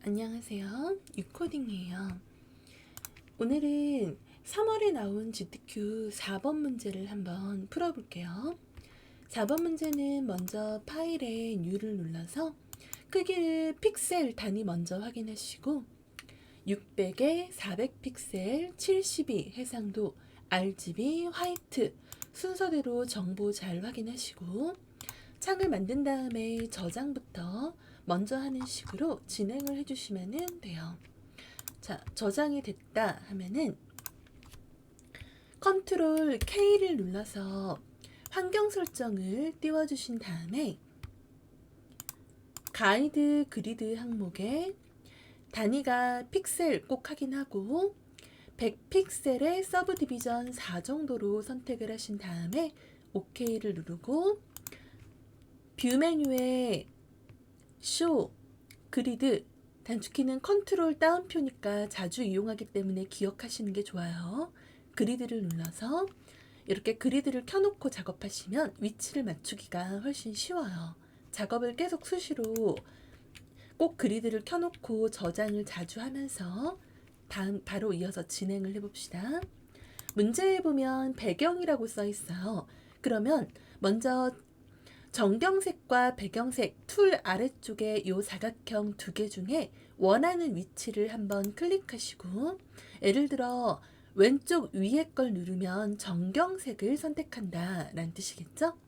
안녕하세요. 유코딩이에요. 오늘은 3월에 나온 GTQ 4번 문제를 한번 풀어볼게요. 4번 문제는 먼저 파일에 New를 눌러서 크기를 픽셀 단위 먼저 확인하시고 600에 400픽셀 72 해상도 RGB 화이트 순서대로 정보 잘 확인하시고 창을 만든 다음에 저장부터 먼저 하는 식으로 진행을 해주시면 돼요. 자, 저장이 됐다 하면은 컨트롤 K를 눌러서 환경 설정을 띄워주신 다음에 가이드 그리드 항목에 단위가 픽셀 꼭 확인하고 100픽셀의 서브 디비전 4 정도로 선택을 하신 다음에 OK를 누르고 뷰 메뉴에 쇼, 그리드, 단축키는 컨트롤 다운표니까 자주 이용하기 때문에 기억하시는 게 좋아요. 그리드를 눌러서 이렇게 그리드를 켜놓고 작업하시면 위치를 맞추기가 훨씬 쉬워요. 작업을 계속 수시로 꼭 그리드를 켜놓고 저장을 자주 하면서 바로 이어서 진행을 해봅시다. 문제에 보면 배경이라고 써 있어요. 그러면 먼저 정경색과 배경색 툴 아래쪽에 이 사각형 2개 중에 원하는 위치를 한번 클릭하시고 예를 들어 왼쪽 위에 걸 누르면 정경색을 선택한다 라는 뜻이겠죠?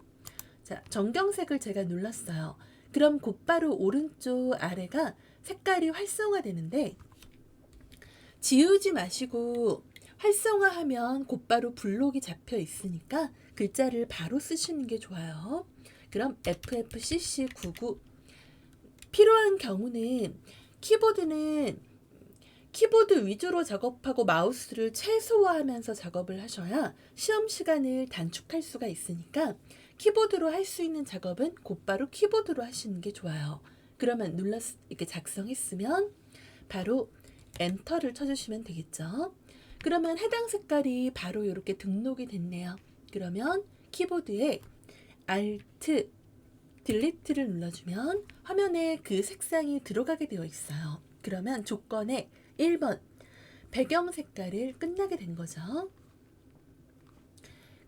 자, 정경색을 제가 눌렀어요. 그럼 곧바로 오른쪽 아래가 색깔이 활성화되는데 지우지 마시고 활성화하면 곧바로 블록이 잡혀 있으니까 글자를 바로 쓰시는 게 좋아요. 그럼 FFCC99 필요한 경우는 키보드 위주로 작업하고 마우스를 최소화하면서 작업을 하셔야 시험 시간을 단축할 수가 있으니까 키보드로 할 수 있는 작업은 곧바로 키보드로 하시는 게 좋아요. 그러면 이렇게 작성했으면 바로 엔터를 쳐주시면 되겠죠. 그러면 해당 색깔이 바로 이렇게 등록이 됐네요. 그러면 키보드에 Alt, Delete를 눌러주면 화면에 그 색상이 들어가게 되어 있어요. 그러면 조건에 1번 배경 색깔을 끝나게 된 거죠.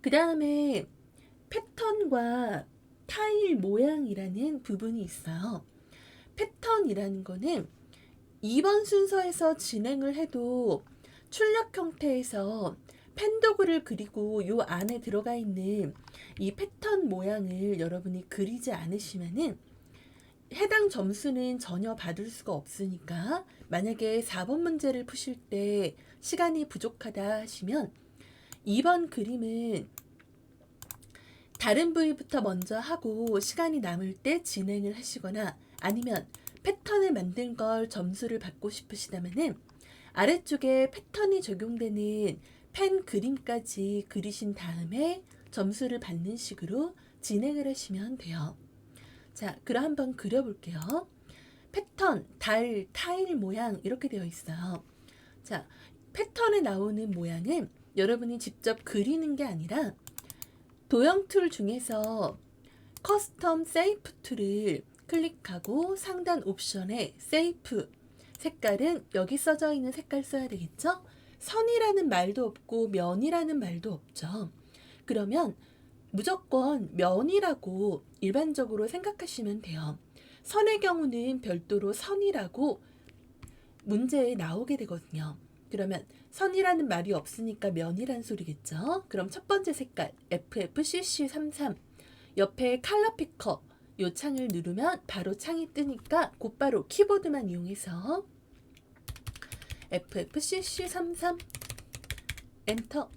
그 다음에 패턴과 타일 모양이라는 부분이 있어요. 패턴이라는 거는 2번 순서에서 진행을 해도 출력 형태에서 펜도그를 그리고 요 안에 들어가 있는 이 패턴 모양을 여러분이 그리지 않으시면은 해당 점수는 전혀 받을 수가 없으니까 만약에 4번 문제를 푸실 때 시간이 부족하다 하시면 2번 그림은 다른 부위부터 먼저 하고 시간이 남을 때 진행을 하시거나 아니면 패턴을 만든 걸 점수를 받고 싶으시다면은 아래쪽에 패턴이 적용되는 펜 그림까지 그리신 다음에 점수를 받는 식으로 진행을 하시면 돼요. 자, 그럼 한번 그려볼게요. 패턴, 달, 타일 모양 이렇게 되어 있어요. 자, 패턴에 나오는 모양은 여러분이 직접 그리는 게 아니라 도형 툴 중에서 커스텀 세이프 툴을 클릭하고 상단 옵션에 세이프 색깔은 여기 써져 있는 색깔 써야 되겠죠? 선이라는 말도 없고 면이라는 말도 없죠. 그러면 무조건 면이라고 일반적으로 생각하시면 돼요. 선의 경우는 별도로 선이라고 문제에 나오게 되거든요. 그러면 선이라는 말이 없으니까 면이란 소리겠죠. 그럼 첫 번째 색깔 FFCC33 옆에 컬러 피커 요 창을 누르면 바로 창이 뜨니까 곧바로 키보드만 이용해서 FFCC33 엔터.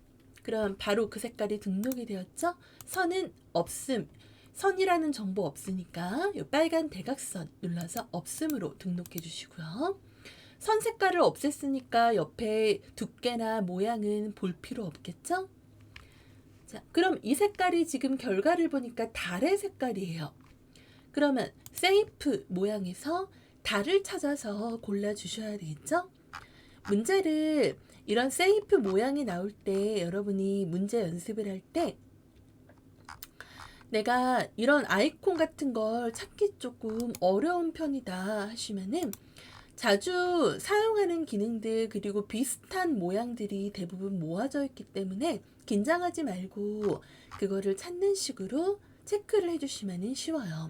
그럼 바로 그 색깔이 등록이 되었죠. 선은 없음. 선이라는 정보 없으니까 요 빨간 대각선 눌러서 없음으로 등록해 주시고요. 선 색깔을 없앴으니까 옆에 두께나 모양은 볼 필요 없겠죠? 자, 그럼 이 색깔이 지금 결과를 보니까 달의 색깔이에요. 그러면 세이프 모양에서 달을 찾아서 골라주셔야 되겠죠? 문제를 이런 세이프 모양이 나올 때 여러분이 문제 연습을 할 때 내가 이런 아이콘 같은 걸 찾기 조금 어려운 편이다 하시면은 자주 사용하는 기능들 그리고 비슷한 모양들이 대부분 모아져 있기 때문에 긴장하지 말고 그거를 찾는 식으로 체크를 해주시면 쉬워요.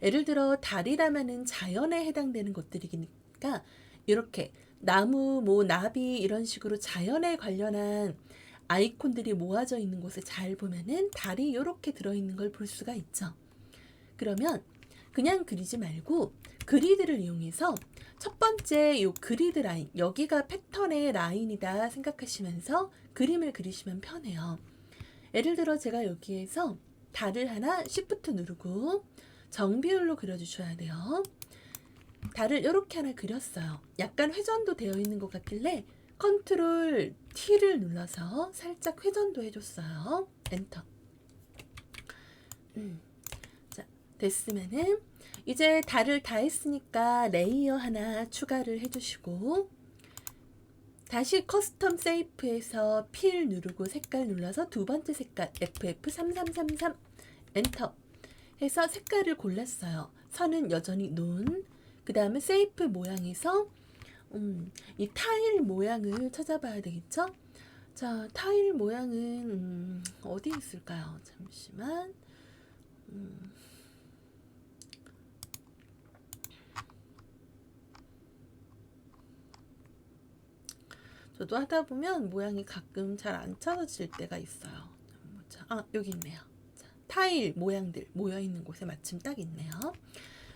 예를 들어 달이라면은 자연에 해당되는 것들이니까 이렇게 나무, 뭐 나비 이런 식으로 자연에 관련한 아이콘들이 모아져 있는 곳에 잘 보면은 달이 이렇게 들어있는 걸 볼 수가 있죠. 그러면 그냥 그리지 말고 그리드를 이용해서 첫 번째 요 그리드 라인, 여기가 패턴의 라인이다 생각하시면서 그림을 그리시면 편해요. 예를 들어 제가 여기에서 달을 하나 Shift 누르고 정비율로 그려주셔야 돼요. 달을 이렇게 하나 그렸어요. 약간 회전도 되어 있는 것 같길래 컨트롤 T를 눌러서 살짝 회전도 해줬어요. 엔터. 자, 됐으면은 이제 달을 다 했으니까 레이어 하나 추가를 해주시고 다시 커스텀 세이프에서 필 누르고 색깔 눌러서 두 번째 색깔 FF3333 엔터 해서 색깔을 골랐어요. 선은 여전히 눈. 그 다음에 세이프 모양에서 이 타일 모양을 찾아봐야 되겠죠? 자, 타일 모양은 어디 있을까요? 잠시만. 저도 하다 보면 모양이 가끔 잘 안 찾아질 때가 있어요. 아, 여기 있네요. 자, 타일 모양들 모여있는 곳에 마침 딱 있네요.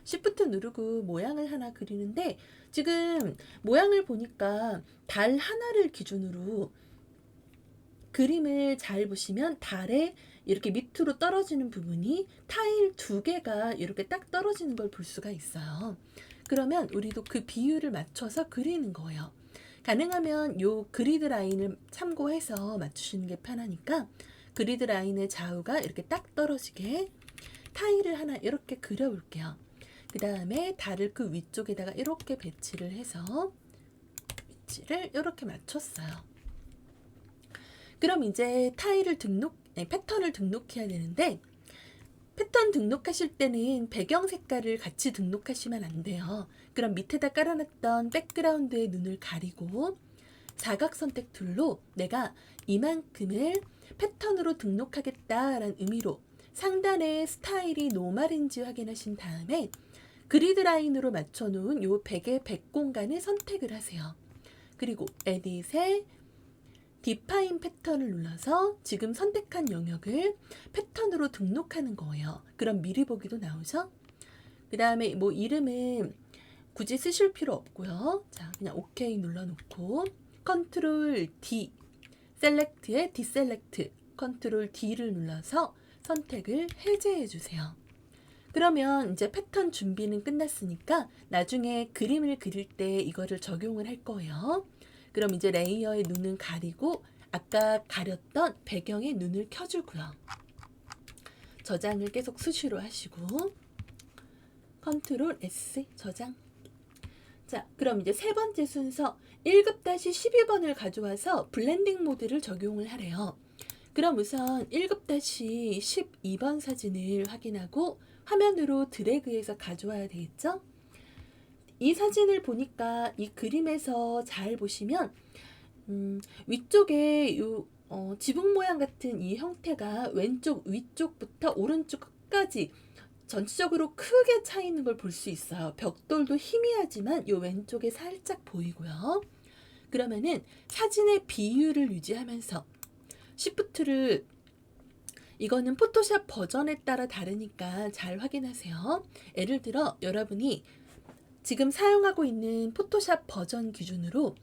Shift 누르고 모양을 하나 그리는데 지금 모양을 보니까 달 하나를 기준으로 그림을 잘 보시면 달에 이렇게 밑으로 떨어지는 부분이 타일 두 개가 이렇게 딱 떨어지는 걸 볼 수가 있어요. 그러면 우리도 그 비율을 맞춰서 그리는 거예요. 가능하면 요 그리드 라인을 참고해서 맞추시는 게 편하니까 그리드 라인의 좌우가 이렇게 딱 떨어지게 타일을 하나 이렇게 그려볼게요. 그 다음에 달을 그 위쪽에다가 이렇게 배치를 해서 위치를 이렇게 맞췄어요. 그럼 이제 패턴을 등록해야 되는데 패턴 등록하실 때는 배경 색깔을 같이 등록하시면 안 돼요. 그럼 밑에다 깔아놨던 백그라운드의 눈을 가리고 사각 선택 툴로 내가 이만큼을 패턴으로 등록하겠다라는 의미로 상단에 스타일이 노멀인지 확인하신 다음에 그리드 라인으로 맞춰놓은 요 백의 백 공간을 선택을 하세요. 그리고 에딧에 디파인 패턴을 눌러서 지금 선택한 영역을 패턴으로 등록하는 거예요. 그럼 미리 보기도 나오죠? 그 다음에 뭐 이름은 굳이 쓰실 필요 없고요. 자, 그냥 OK 눌러놓고 컨트롤 D, 셀렉트에 디셀렉트, 컨트롤 D를 눌러서 선택을 해제해 주세요. 그러면 이제 패턴 준비는 끝났으니까 나중에 그림을 그릴 때 이거를 적용을 할 거예요. 그럼 이제 레이어의 눈은 가리고 아까 가렸던 배경의 눈을 켜주고요. 저장을 계속 수시로 하시고 컨트롤 S 저장. 자, 그럼 이제 세 번째 순서 1급-12번을 가져와서 블렌딩 모드를 적용을 하래요. 그럼 우선 1급-12번 사진을 확인하고 화면으로 드래그해서 가져와야 되겠죠? 이 사진을 보니까 이 그림에서 잘 보시면 위쪽에 요 지붕 모양 같은 이 형태가 왼쪽 위쪽부터 오른쪽 끝까지 전체적으로 크게 차 있는 걸 볼 수 있어요. 벽돌도 희미하지만 요 왼쪽에 살짝 보이고요. 그러면은 사진의 비율을 유지하면서 Shift를 이거는 포토샵 버전에 따라 다르니까 잘 확인하세요. 예를 들어 여러분이 지금 사용하고 있는 포토샵 버전 기준으로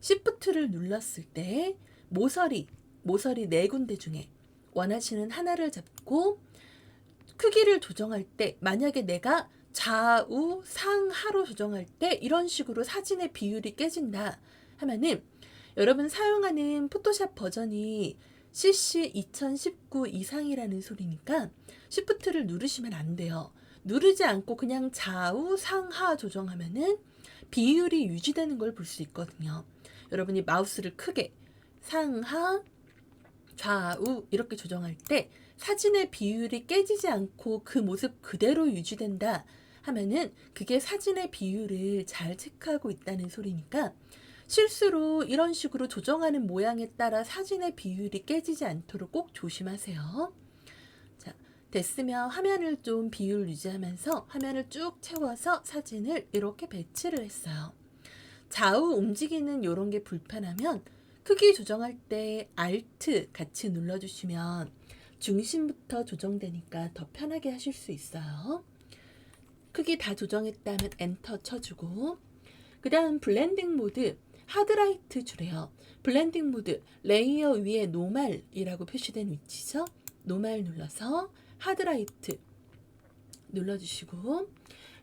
Shift를 눌렀을 때 모서리 4군데 중에 원하시는 하나를 잡고 크기를 조정할 때 만약에 내가 좌우 상하로 조정할 때 이런 식으로 사진의 비율이 깨진다 하면은 여러분 사용하는 포토샵 버전이 CC 2019 이상이라는 소리니까 Shift를 누르시면 안 돼요. 누르지 않고 그냥 좌우 상하 조정하면은 비율이 유지되는 걸 볼 수 있거든요. 여러분이 마우스를 크게 상하 좌우 이렇게 조정할 때 사진의 비율이 깨지지 않고 그 모습 그대로 유지된다 하면은 그게 사진의 비율을 잘 체크하고 있다는 소리니까 실수로 이런 식으로 조정하는 모양에 따라 사진의 비율이 깨지지 않도록 꼭 조심하세요. 자, 됐으면 화면을 좀 비율 유지하면서 화면을 쭉 채워서 사진을 이렇게 배치를 했어요. 좌우 움직이는 이런 게 불편하면 크기 조정할 때 Alt 같이 눌러주시면 중심부터 조정되니까 더 편하게 하실 수 있어요. 크기 다 조정했다면 엔터 쳐주고, 그 다음 블렌딩 모드 하드라이트 주래요. 블렌딩 모드 레이어 위에 노멀이라고 표시된 위치죠. 노멀 눌러서 하드라이트 눌러주시고,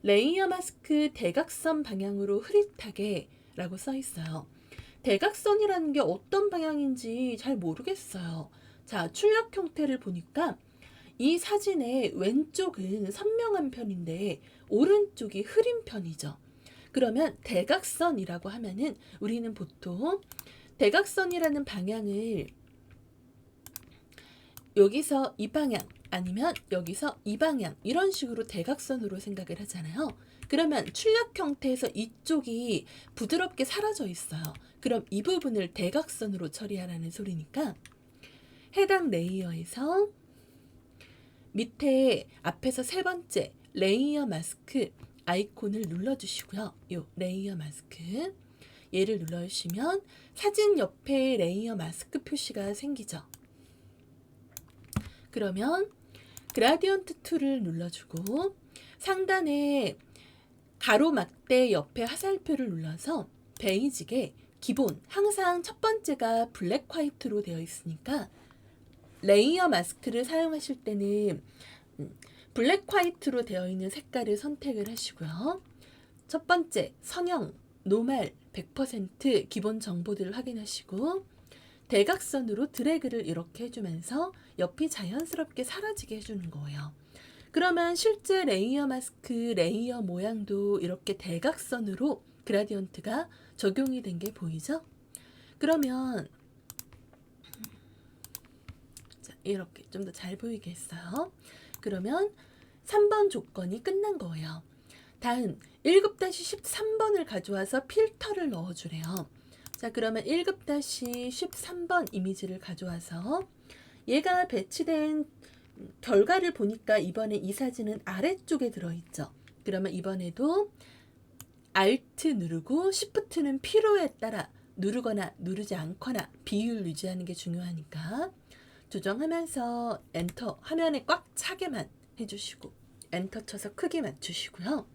레이어 마스크 대각선 방향으로 흐릿하게 라고 써 있어요. 대각선이라는 게 어떤 방향인지 잘 모르겠어요. 자, 출력 형태를 보니까 이 사진의 왼쪽은 선명한 편인데 오른쪽이 흐린 편이죠. 그러면 대각선이라고 하면은 우리는 보통 대각선이라는 방향을 여기서 이 방향 아니면 여기서 이 방향 이런 식으로 대각선으로 생각을 하잖아요. 그러면 출력 형태에서 이쪽이 부드럽게 사라져 있어요. 그럼 이 부분을 대각선으로 처리하라는 소리니까 해당 레이어에서 밑에 앞에서 세 번째 레이어 마스크 아이콘을 눌러주시고요. 요 레이어 마스크 얘를 눌러주시면 사진 옆에 레이어 마스크 표시가 생기죠. 그러면 그라디언트 툴을 눌러주고 상단에 가로막대 옆에 화살표를 눌러서 베이직에 기본 항상 첫 번째가 블랙 화이트로 되어 있으니까 레이어 마스크를 사용하실 때는 블랙 화이트로 되어 있는 색깔을 선택을 하시고요. 첫 번째 선형 노멀 100% 기본 정보들을 확인하시고 대각선으로 드래그를 이렇게 해주면서 옆이 자연스럽게 사라지게 해주는 거예요. 그러면 실제 레이어 마스크 레이어 모양도 이렇게 대각선으로 그라디언트가 적용이 된 게 보이죠? 그러면 자, 이렇게 좀 더 잘 보이게 했어요. 그러면 3번 조건이 끝난 거예요. 다음 1급-13번을 가져와서 필터를 넣어주래요. 자, 그러면 1급-13번 이미지를 가져와서 얘가 배치된 결과를 보니까 이번에 이 사진은 아래쪽에 들어있죠. 그러면 이번에도 Alt 누르고 Shift는 필요에 따라 누르거나 누르지 않거나 비율 유지하는 게 중요하니까 조정하면서 엔터 화면에 꽉 차게만 해주시고 엔터 쳐서 크기 맞추시고요.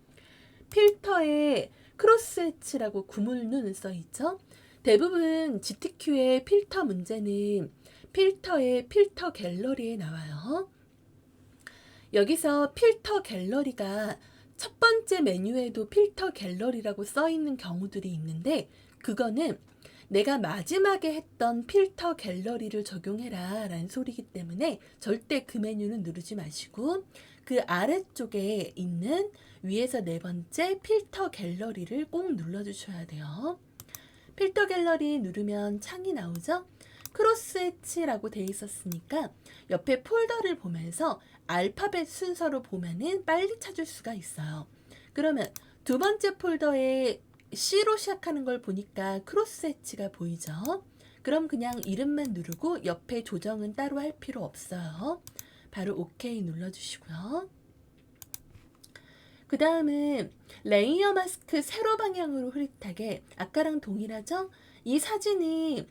필터에 크로스 엣지라고 구물눈 써있죠. 대부분 GTQ의 필터 문제는 필터의 필터 갤러리에 나와요. 여기서 필터 갤러리가 첫 번째 메뉴에도 필터 갤러리라고 써 있는 경우들이 있는데 그거는 내가 마지막에 했던 필터 갤러리를 적용해라 라는 소리이기 때문에 절대 그 메뉴는 누르지 마시고 그 아래쪽에 있는 위에서 네 번째 필터 갤러리를 꼭 눌러주셔야 돼요. 필터 갤러리 누르면 창이 나오죠? 크로스 엣지라고 돼 있었으니까 옆에 폴더를 보면서 알파벳 순서로 보면은 빨리 찾을 수가 있어요. 그러면 두 번째 폴더에 C로 시작하는 걸 보니까 크로스 엣지가 보이죠? 그럼 그냥 이름만 누르고 옆에 조정은 따로 할 필요 없어요. 바로 OK 눌러주시고요. 그 다음은 레이어 마스크 세로 방향으로 흐릿하게 아까랑 동일하죠? 이 사진이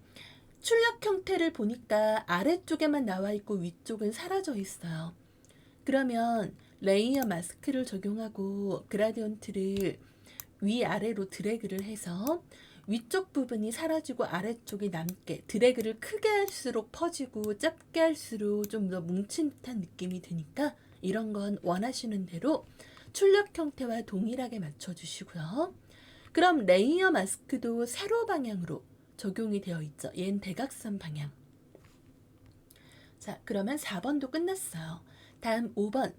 출력 형태를 보니까 아래쪽에만 나와 있고 위쪽은 사라져 있어요. 그러면 레이어 마스크를 적용하고 그라디언트를 위아래로 드래그를 해서 위쪽 부분이 사라지고 아래쪽이 남게 드래그를 크게 할수록 퍼지고 짧게 할수록 좀 더 뭉친 듯한 느낌이 드니까 이런 건 원하시는 대로 출력 형태와 동일하게 맞춰주시고요. 그럼 레이어 마스크도 세로 방향으로 적용이 되어 있죠. 얘는 대각선 방향. 자, 그러면 4번도 끝났어요. 다음 5번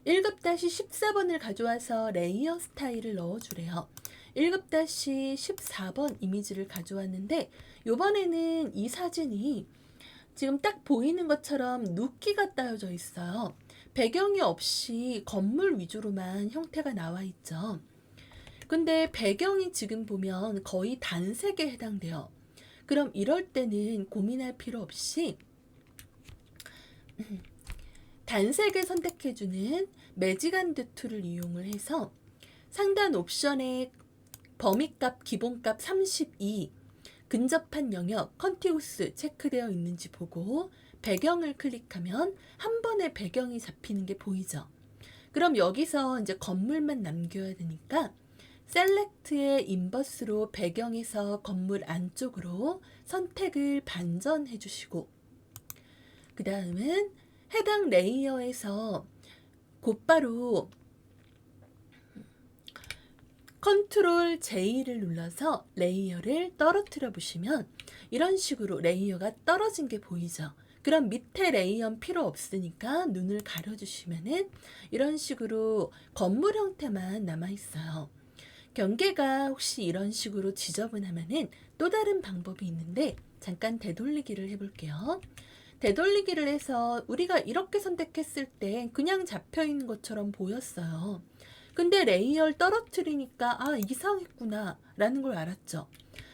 1급-14번을 가져와서 레이어 스타일을 넣어주래요. 1급-14번 이미지를 가져왔는데 이번에는 이 사진이 지금 딱 보이는 것처럼 눕기가 따여져 있어요. 배경이 없이 건물 위주로만 형태가 나와 있죠. 근데 배경이 지금 보면 거의 단색에 해당돼요. 그럼 이럴 때는 고민할 필요 없이 단색을 선택해주는 매직안드 툴을 이용을 해서 상단 옵션에 범위값 기본값 32 근접한 영역 컨티구스 체크되어 있는지 보고 배경을 클릭하면 한 번에 배경이 잡히는 게 보이죠. 그럼 여기서 이제 건물만 남겨야 되니까 셀렉트의 인버스로 배경에서 건물 안쪽으로 선택을 반전해 주시고 그 다음은 해당 레이어에서 곧바로 컨트롤 J를 눌러서 레이어를 떨어뜨려 보시면 이런 식으로 레이어가 떨어진 게 보이죠. 그럼 밑에 레이어는 필요 없으니까 눈을 가려주시면은 이런 식으로 건물 형태만 남아 있어요. 경계가 혹시 이런 식으로 지저분하면은 또 다른 방법이 있는데 잠깐 되돌리기를 해볼게요. 되돌리기를 해서 우리가 이렇게 선택했을 때 그냥 잡혀 있는 것처럼 보였어요. 근데 레이어를 떨어뜨리니까 아 이상했구나 라는 걸 알았죠.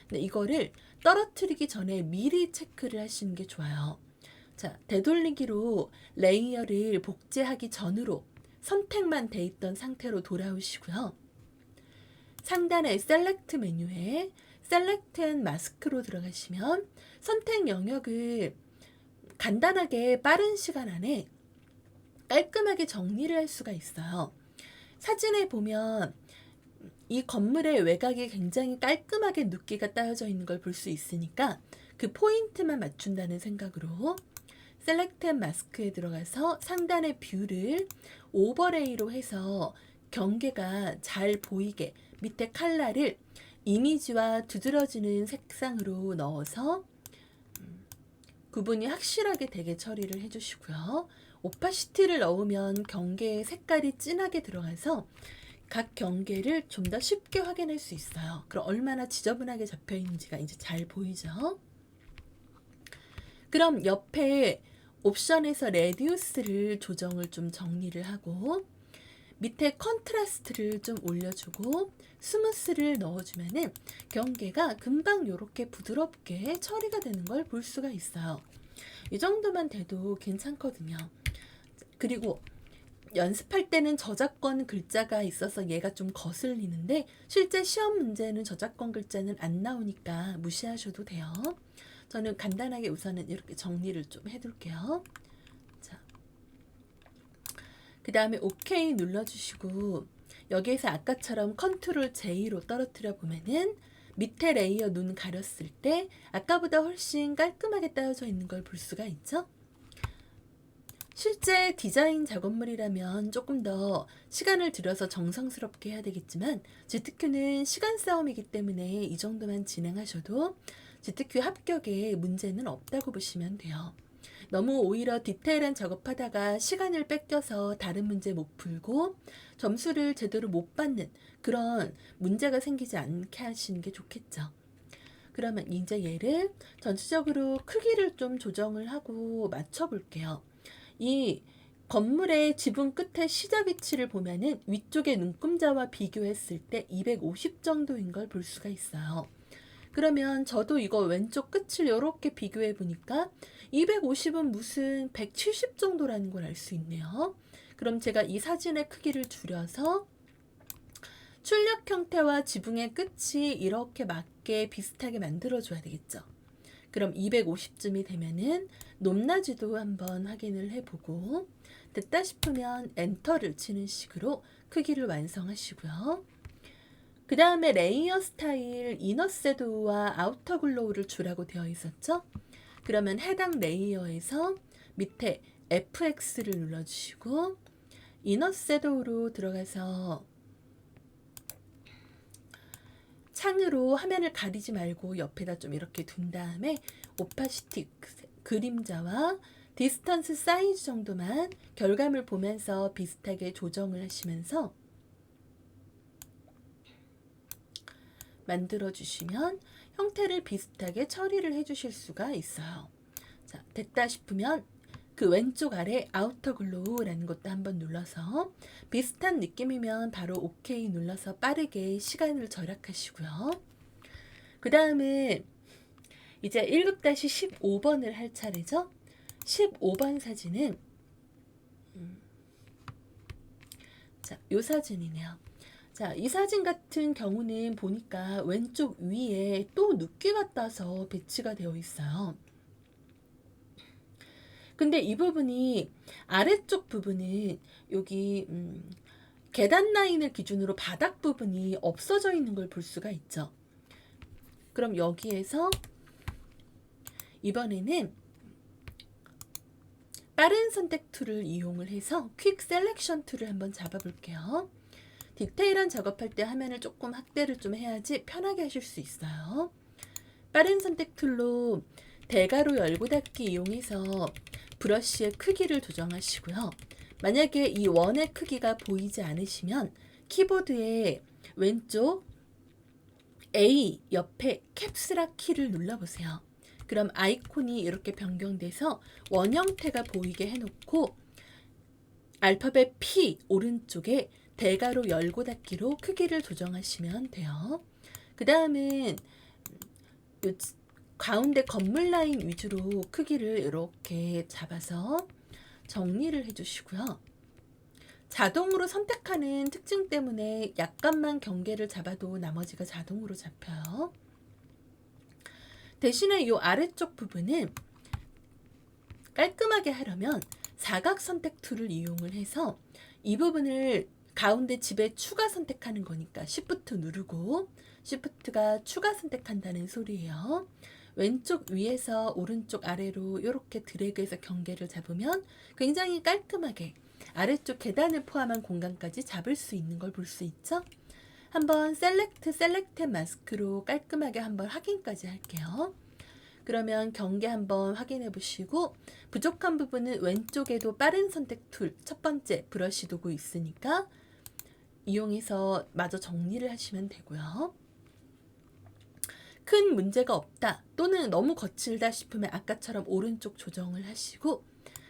근데 이거를 떨어뜨리기 전에 미리 체크를 하시는 게 좋아요. 자, 되돌리기로 레이어를 복제하기 전으로 선택만 돼 있던 상태로 돌아오시고요. 상단의 셀렉트 메뉴에 셀렉트 앤 마스크로 들어가시면 선택 영역을 간단하게 빠른 시간 안에 깔끔하게 정리를 할 수가 있어요. 사진에 보면 이 건물의 외곽이 굉장히 깔끔하게 눕기가 따여져 있는 걸 볼 수 있으니까 그 포인트만 맞춘다는 생각으로 셀렉트 앤 마스크에 들어가서 상단의 뷰를 오버레이로 해서 경계가 잘 보이게 밑에 컬러를 이미지와 두드러지는 색상으로 넣어서 구분이 확실하게 되게 처리를 해주시고요. 오파시티를 넣으면 경계의 색깔이 진하게 들어가서 각 경계를 좀 더 쉽게 확인할 수 있어요. 그럼 얼마나 지저분하게 잡혀 있는지가 이제 잘 보이죠. 그럼 옆에 옵션에서 레디우스를 조정을 좀 정리를 하고 밑에 컨트라스트를 좀 올려주고 스무스를 넣어주면은 경계가 금방 이렇게 부드럽게 처리가 되는 걸 볼 수가 있어요. 이 정도만 돼도 괜찮거든요. 그리고 연습할 때는 저작권 글자가 있어서 얘가 좀 거슬리는데 실제 시험 문제는 저작권 글자는 안 나오니까 무시하셔도 돼요. 저는 간단하게 우선은 이렇게 정리를 좀 해둘게요. 자, 그 다음에 OK 눌러주시고 여기에서 아까처럼 컨트롤 J로 떨어뜨려 보면은 밑에 레이어 눈 가렸을 때 아까보다 훨씬 깔끔하게 따여져 있는 걸 볼 수가 있죠. 실제 디자인 작업물이라면 조금 더 시간을 들여서 정성스럽게 해야 되겠지만 GTQ는 시간 싸움이기 때문에 이 정도만 진행하셔도 GTQ 합격에 문제는 없다고 보시면 돼요. 너무 오히려 디테일한 작업하다가 시간을 뺏겨서 다른 문제 못 풀고 점수를 제대로 못 받는 그런 문제가 생기지 않게 하시는 게 좋겠죠. 그러면 이제 얘를 전체적으로 크기를 좀 조정을 하고 맞춰 볼게요. 이 건물의 지붕 끝에 시작 위치를 보면은 위쪽의 눈금자와 비교했을 때 250 정도인 걸 볼 수가 있어요. 그러면 저도 이거 왼쪽 끝을 이렇게 비교해 보니까 250은 무슨 170 정도라는 걸 알 수 있네요. 그럼 제가 이 사진의 크기를 줄여서 출력 형태와 지붕의 끝이 이렇게 맞게 비슷하게 만들어 줘야 되겠죠. 그럼 250쯤이 되면은 높낮이도 한번 확인을 해보고 됐다 싶으면 엔터를 치는 식으로 크기를 완성하시고요. 그 다음에 레이어 스타일 이너 섀도우와 아우터 글로우를 주라고 되어 있었죠. 그러면 해당 레이어에서 밑에 FX를 눌러주시고 이너 섀도우로 들어가서 창으로 화면을 가리지 말고 옆에다 좀 이렇게 둔 다음에 오파시티 그림자와 디스턴스 사이즈 정도만 결과물 보면서 비슷하게 조정을 하시면서 만들어 주시면 형태를 비슷하게 처리를 해 주실 수가 있어요. 자, 됐다 싶으면 그 왼쪽 아래 아우터 글로우라는 것도 한번 눌러서 비슷한 느낌이면 바로 OK 눌러서 빠르게 시간을 절약하시고요. 그 다음에 이제 1급-15번을 할 차례죠. 15번 사진은 자, 요 사진이네요. 자, 이 사진 같은 경우는 보니까 왼쪽 위에 또 눕기가 따서 배치가 되어 있어요. 근데 이 부분이 아래쪽 부분은 여기 계단 라인을 기준으로 바닥 부분이 없어져 있는 걸 볼 수가 있죠. 그럼 여기에서 이번에는 빠른 선택 툴을 이용을 해서 퀵 셀렉션 툴을 한번 잡아볼게요. 디테일한 작업할 때 화면을 조금 확대를 좀 해야지 편하게 하실 수 있어요. 빠른 선택 툴로 대괄호 열고 닫기 이용해서 브러쉬의 크기를 조정하시고요. 만약에 이 원의 크기가 보이지 않으시면 키보드의 왼쪽 A 옆에 캡스락 키를 눌러보세요. 그럼 아이콘이 이렇게 변경돼서 원 형태가 보이게 해놓고 알파벳 P 오른쪽에 대괄호 열고 닫기로 크기를 조정하시면 돼요. 그 다음은 가운데 건물 라인 위주로 크기를 이렇게 잡아서 정리를 해주시고요. 자동으로 선택하는 특징 때문에 약간만 경계를 잡아도 나머지가 자동으로 잡혀요. 대신에 이 아래쪽 부분은 깔끔하게 하려면 사각 선택 툴을 이용을 해서 이 부분을 가운데 집에 추가 선택하는 거니까 Shift 누르고 Shift가 추가 선택한다는 소리예요. 왼쪽 위에서 오른쪽 아래로 이렇게 드래그해서 경계를 잡으면 굉장히 깔끔하게 아래쪽 계단을 포함한 공간까지 잡을 수 있는 걸 볼 수 있죠. 한번 셀렉트 마스크로 깔끔하게 한번 확인까지 할게요. 그러면 경계 한번 확인해 보시고 부족한 부분은 왼쪽에도 빠른 선택 툴 첫 번째 브러쉬 도구 있으니까 이용해서 마저 정리를 하시면 되고요. 큰 문제가 없다 또는 너무 거칠다 싶으면 아까처럼 오른쪽 조정을 하시고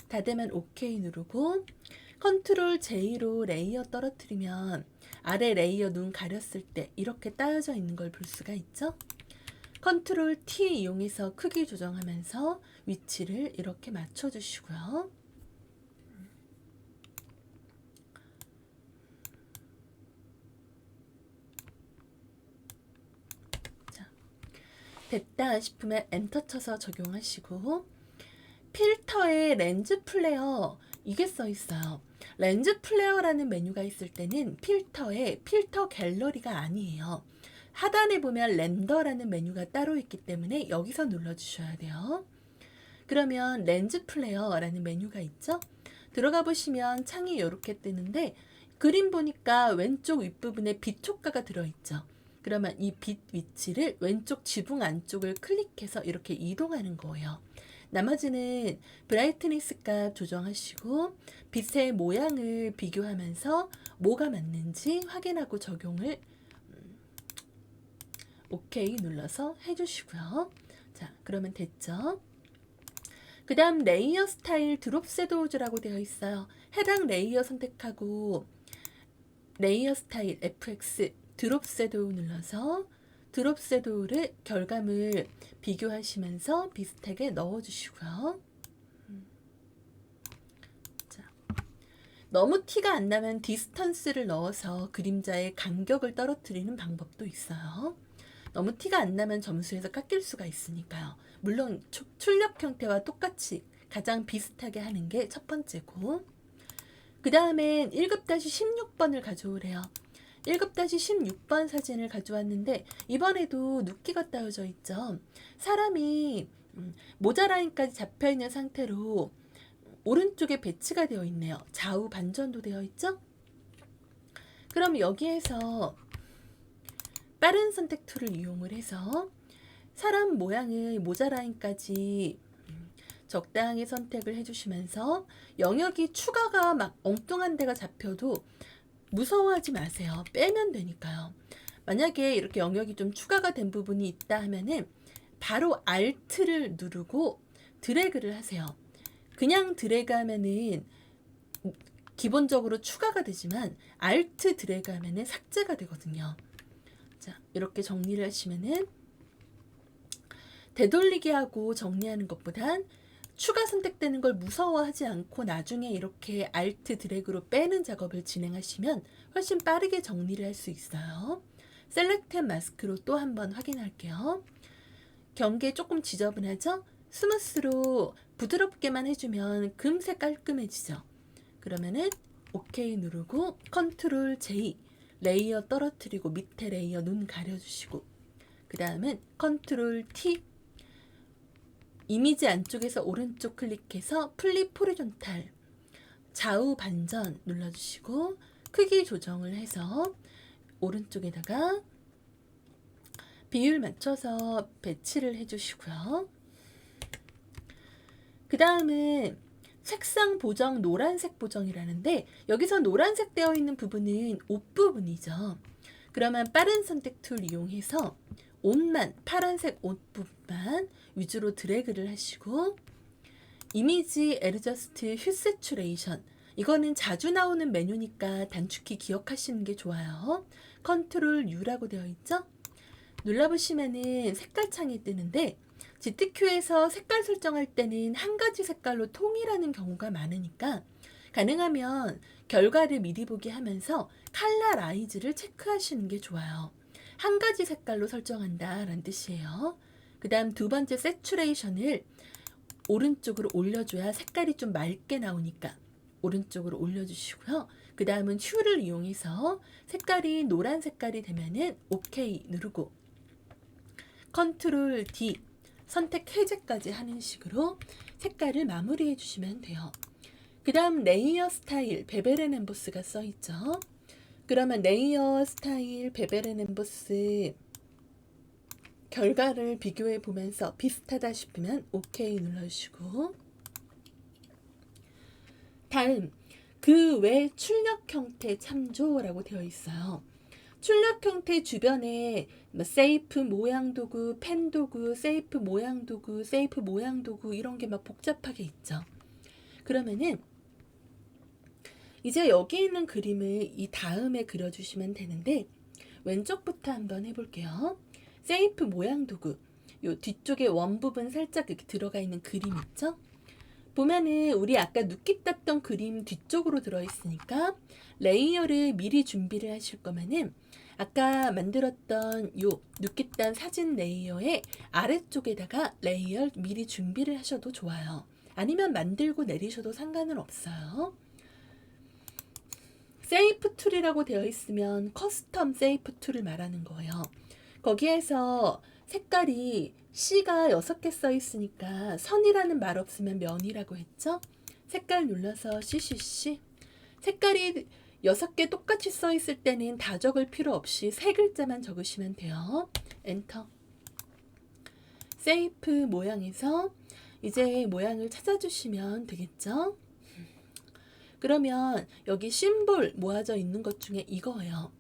다 되면 OK 누르고 컨트롤 J로 레이어 떨어뜨리면 아래 레이어 눈 가렸을 때 이렇게 따여져 있는 걸 볼 수가 있죠. 컨트롤 T 이용해서 크기 조정하면서 위치를 이렇게 맞춰주시고요. 자, 됐다 싶으면 엔터 쳐서 적용하시고 필터에 렌즈 플레어 이게 써 있어요. 렌즈 플레어라는 메뉴가 있을 때는 필터에 필터 갤러리가 아니에요. 하단에 보면 렌더라는 메뉴가 따로 있기 때문에 여기서 눌러주셔야 돼요. 그러면 렌즈 플레어라는 메뉴가 있죠. 들어가 보시면 창이 이렇게 뜨는데 그림 보니까 왼쪽 윗부분에 빛 효과가 들어있죠. 그러면 이 빛 위치를 왼쪽 지붕 안쪽을 클릭해서 이렇게 이동하는 거예요. 나머지는 브라이트니스 값 조정하시고 빛의 모양을 비교하면서 뭐가 맞는지 확인하고 적용을 OK 눌러서 해주시고요. 자, 그러면 됐죠? 그 다음 레이어 스타일 드롭 섀도우즈라고 되어 있어요. 해당 레이어 선택하고 레이어 스타일 FX 드롭 섀도우 눌러서 드롭 섀도우를 결감을 비교하시면서 비슷하게 넣어주시고요. 자, 너무 티가 안 나면 디스턴스를 넣어서 그림자의 간격을 떨어뜨리는 방법도 있어요. 너무 티가 안 나면 점수에서 깎일 수가 있으니까요. 물론 출력 형태와 똑같이 가장 비슷하게 하는 게 첫 번째고 그 다음엔 1급-16번을 가져오래요. 1급-16번 사진을 가져왔는데 이번에도 눕기가 따여져 있죠. 사람이 모자 라인까지 잡혀있는 상태로 오른쪽에 배치가 되어 있네요. 좌우 반전도 되어 있죠. 그럼 여기에서 빠른 선택 툴을 이용을 해서 사람 모양의 모자 라인까지 적당히 선택을 해주시면서 영역이 추가가 막 엉뚱한 데가 잡혀도 무서워하지 마세요. 빼면 되니까요. 만약에 이렇게 영역이 좀 추가가 된 부분이 있다 하면은 바로 Alt를 누르고 드래그를 하세요. 그냥 드래그하면은 기본적으로 추가가 되지만 Alt 드래그하면은 삭제가 되거든요. 자, 이렇게 정리를 하시면은 되돌리기 하고 정리하는 것보단 추가 선택되는 걸 무서워하지 않고 나중에 이렇게 Alt 드래그로 빼는 작업을 진행하시면 훨씬 빠르게 정리를 할 수 있어요. 셀렉트 마스크로 또 한번 확인할게요. 경계 조금 지저분하죠? 스무스로 부드럽게만 해주면 금세 깔끔해지죠. 그러면은 OK 누르고 컨트롤 J, 레이어 떨어뜨리고 밑에 레이어 눈 가려주시고, 그 다음은 컨트롤 T, 이미지 안쪽에서 오른쪽 클릭해서 플립 호리존탈, 좌우 반전 눌러주시고 크기 조정을 해서 오른쪽에다가 비율 맞춰서 배치를 해주시고요. 그 다음은 색상 보정, 노란색 보정이라는데 여기서 노란색 되어 있는 부분은 옷 부분이죠. 그러면 빠른 선택 툴 이용해서 옷만, 파란색 옷 부분만 위주로 드래그를 하시고, 이미지 애드저스트 휴 세츄레이션, 이거는 자주 나오는 메뉴니까 단축키 기억하시는 게 좋아요. 컨트롤 U라고 되어 있죠? 눌러보시면은 색깔 창이 뜨는데 GTQ에서 색깔 설정할 때는 한 가지 색깔로 통일하는 경우가 많으니까 가능하면 결과를 미리 보기 하면서 컬러 라이즈를 체크하시는 게 좋아요. 한 가지 색깔로 설정한다 라는 뜻이에요. 그 다음 두 번째 세츄레이션을 오른쪽으로 올려줘야 색깔이 좀 맑게 나오니까 오른쪽으로 올려주시고요. 그 다음은 휴를 이용해서 색깔이 노란 색깔이 되면은 OK 누르고 컨트롤 D, 선택 해제까지 하는 식으로 색깔을 마무리해 주시면 돼요. 그 다음 레이어 스타일 베벨 & 엠보스가 써있죠. 그러면 레이어 스타일 베벨 & 엠보스 결과를 비교해 보면서 비슷하다 싶으면 OK 눌러주시고, 다음 그 외 출력 형태 참조라고 되어 있어요. 출력 형태 주변에 세이프 모양 도구, 펜 도구, 세이프 모양 도구, 세이프 모양 도구 이런 게 막 복잡하게 있죠. 그러면은 이제 여기 있는 그림을 이 다음에 그려주시면 되는데 왼쪽부터 한번 해볼게요. 세이프 모양 도구, 요 뒤쪽에 원 부분 살짝 이렇게 들어가 있는 그림 있죠? 보면은 우리 아까 눕기 땄던 그림 뒤쪽으로 들어있으니까 레이어를 미리 준비를 하실 거면은 아까 만들었던 요 눕기 딴 사진 레이어의 아래쪽에다가 레이어 미리 준비를 하셔도 좋아요. 아니면 만들고 내리셔도 상관은 없어요. 세이프 툴이라고 되어 있으면 커스텀 세이프 툴을 말하는 거예요. 거기에서 색깔이 C가 6개 써 있으니까 선이라는 말 없으면 면이라고 했죠? 색깔 눌러서 CCC. 색깔이 6개 똑같이 써 있을 때는 다 적을 필요 없이 3글자만 적으시면 돼요. 엔터. 세이프 모양에서 이제 모양을 찾아주시면 되겠죠? 그러면 여기 심볼 모아져 있는 것 중에 이거예요.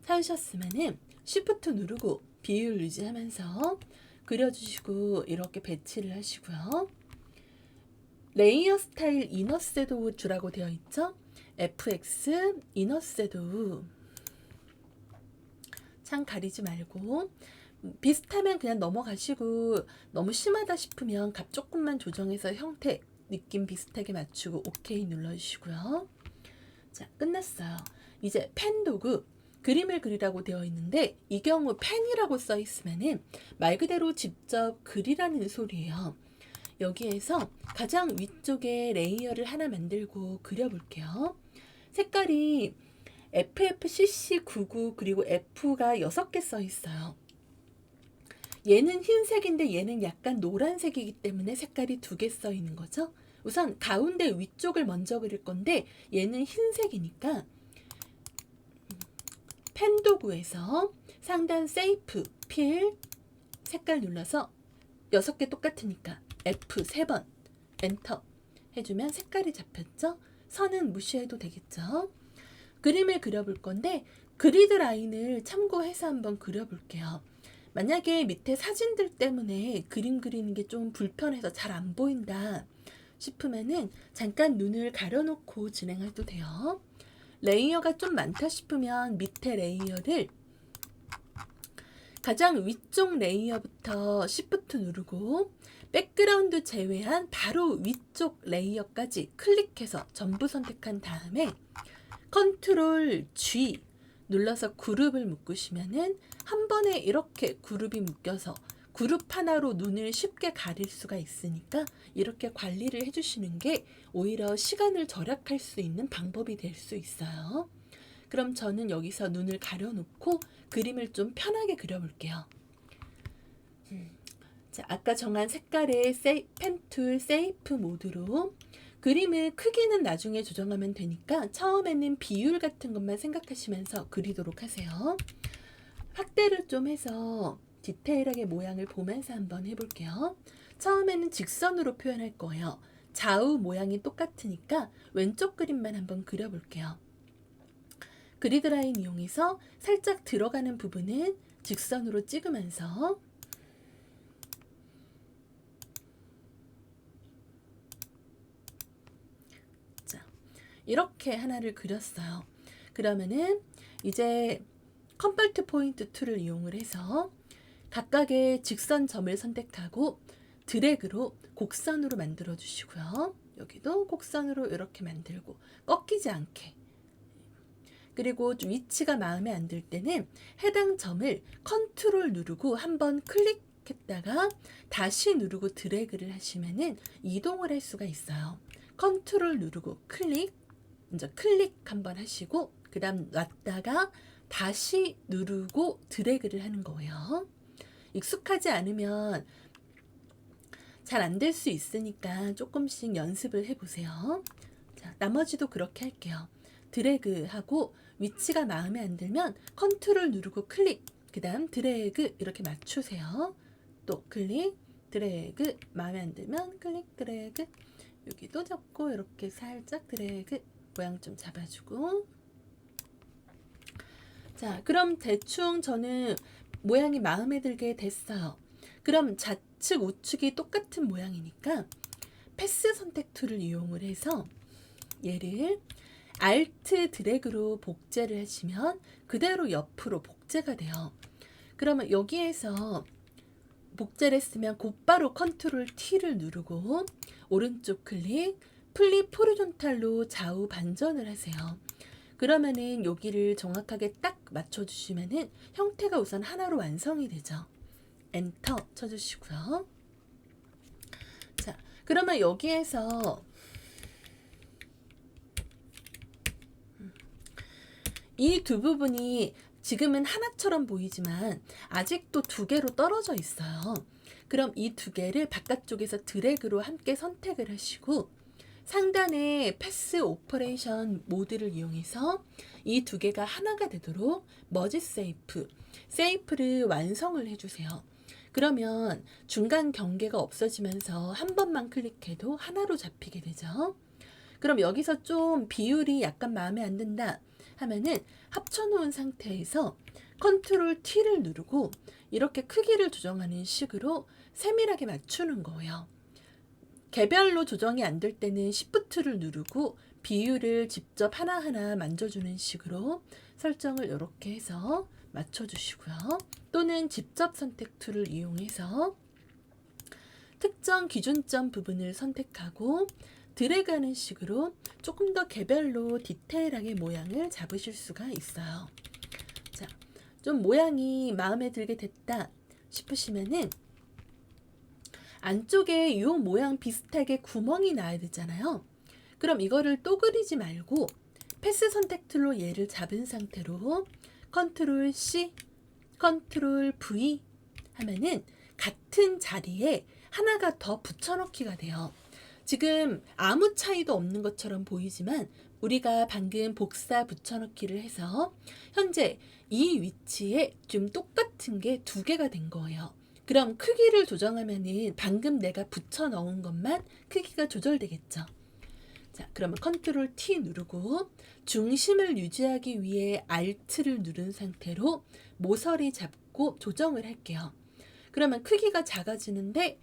찾으셨으면은 Shift 누르고 비율 유지하면서 그려주시고 이렇게 배치를 하시고요. 레이어 스타일 이너 섀도우 주라고 되어 있죠? FX 이너 섀도우 창 가리지 말고 비슷하면 그냥 넘어가시고 너무 심하다 싶으면 값 조금만 조정해서 형태 느낌 비슷하게 맞추고 OK 눌러주시고요. 자, 끝났어요. 이제 펜 도구 그림을 그리라고 되어 있는데 이 경우 펜이라고 써 있으면은 말 그대로 직접 그리라는 소리예요. 여기에서 가장 위쪽에 레이어를 하나 만들고 그려볼게요. 색깔이 FFCC99 그리고 F가 6개 써 있어요. 얘는 흰색인데 얘는 약간 노란색이기 때문에 색깔이 2개 써 있는 거죠. 우선 가운데 위쪽을 먼저 그릴 건데 얘는 흰색이니까 펜 도구에서 상단 세이프 필 색깔 눌러서 6개 똑같으니까 F 3번 엔터 해주면 색깔이 잡혔죠. 선은 무시해도 되겠죠. 그림을 그려볼 건데 그리드 라인을 참고해서 한번 그려볼게요. 만약에 밑에 사진들 때문에 그림 그리는 게 좀 불편해서 잘 안 보인다. 싶으면은 잠깐 눈을 가려놓고 진행해도 돼요. 레이어가 좀 많다 싶으면 밑에 레이어를 가장 위쪽 레이어부터 Shift 누르고 백그라운드 제외한 바로 위쪽 레이어까지 클릭해서 전부 선택한 다음에 컨트롤 G 눌러서 그룹을 묶으시면은 한 번에 이렇게 그룹이 묶여서 그룹 하나로 눈을 쉽게 가릴 수가 있으니까 이렇게 관리를 해주시는 게 오히려 시간을 절약할 수 있는 방법이 될 수 있어요. 그럼 저는 여기서 눈을 가려놓고 그림을 좀 편하게 그려볼게요. 자, 아까 정한 색깔의 펜툴 세이프 모드로 그림의 크기는 나중에 조정하면 되니까 처음에는 비율 같은 것만 생각하시면서 그리도록 하세요. 확대를 좀 해서 디테일하게 모양을 보면서 한번 해볼게요. 처음에는 직선으로 표현할 거예요. 좌우 모양이 똑같으니까 왼쪽 그림만 한번 그려볼게요. 그리드라인 이용해서 살짝 들어가는 부분은 직선으로 찍으면서 자, 이렇게 하나를 그렸어요. 그러면은 이제 컴포트 포인트 툴을 이용을 해서 각각의 직선점을 선택하고 드래그로 곡선으로 만들어 주시고요. 여기도 곡선으로 이렇게 만들고 꺾이지 않게. 그리고 위치가 마음에 안 들 때는 해당 점을 컨트롤 누르고 한번 클릭했다가 다시 누르고 드래그를 하시면은 이동을 할 수가 있어요. 컨트롤 누르고 클릭, 먼저 클릭 한번 하시고 그 다음 놨다가 다시 누르고 드래그를 하는 거예요. 익숙하지 않으면 잘 안 될 수 있으니까 조금씩 연습을 해보세요. 자, 나머지도 그렇게 할게요. 드래그하고 위치가 마음에 안 들면 컨트롤 누르고 클릭, 그 다음 드래그 이렇게 맞추세요. 또 클릭, 드래그, 마음에 안 들면 클릭, 드래그, 여기도 잡고 이렇게 살짝 드래그, 모양 좀 잡아주고. 자, 그럼 대충 저는 모양이 마음에 들게 됐어요. 그럼 좌측 우측이 똑같은 모양이니까 패스 선택 툴을 이용을 해서 얘를 Alt 드래그로 복제를 하시면 그대로 옆으로 복제가 돼요. 그러면 여기에서 복제를 했으면 곧바로 컨트롤 T를 누르고 오른쪽 클릭, 플립 호리존탈로 좌우 반전을 하세요. 그러면은 여기를 정확하게 딱 맞춰주시면은 형태가 우선 하나로 완성이 되죠. 엔터 쳐주시고요. 자, 그러면 여기에서 이 두 부분이 지금은 하나처럼 보이지만 아직도 두 개로 떨어져 있어요. 그럼 이 두 개를 바깥쪽에서 드래그로 함께 선택을 하시고 상단에 패스 오퍼레이션 모드를 이용해서 이 두 개가 하나가 되도록 머지 세이프를 완성을 해주세요. 그러면 중간 경계가 없어지면서 한 번만 클릭해도 하나로 잡히게 되죠. 그럼 여기서 좀 비율이 약간 마음에 안 든다 하면은 합쳐놓은 상태에서 컨트롤 T를 누르고 이렇게 크기를 조정하는 식으로 세밀하게 맞추는 거예요. 개별로 조정이 안 될 때는 Shift를 누르고 비율을 직접 하나하나 만져주는 식으로 설정을 이렇게 해서 맞춰주시고요. 또는 직접 선택 툴을 이용해서 특정 기준점 부분을 선택하고 드래그하는 식으로 조금 더 개별로 디테일하게 모양을 잡으실 수가 있어요. 자, 좀 모양이 마음에 들게 됐다 싶으시면은 안쪽에 이 모양 비슷하게 구멍이 나야 되잖아요. 그럼 이거를 또 그리지 말고 패스 선택 툴로 얘를 잡은 상태로 컨트롤 C, 컨트롤 V 하면은 같은 자리에 하나가 더 붙여넣기가 돼요. 지금 아무 차이도 없는 것처럼 보이지만 우리가 방금 복사 붙여넣기를 해서 현재 이 위치에 좀 똑같은 게 두 개가 된 거예요. 그럼 크기를 조정하면은 방금 내가 붙여 넣은 것만 크기가 조절되겠죠. 자, 그러면 컨트롤 T 누르고 중심을 유지하기 위해 Alt를 누른 상태로 모서리 잡고 조정을 할게요. 그러면 크기가 작아지는데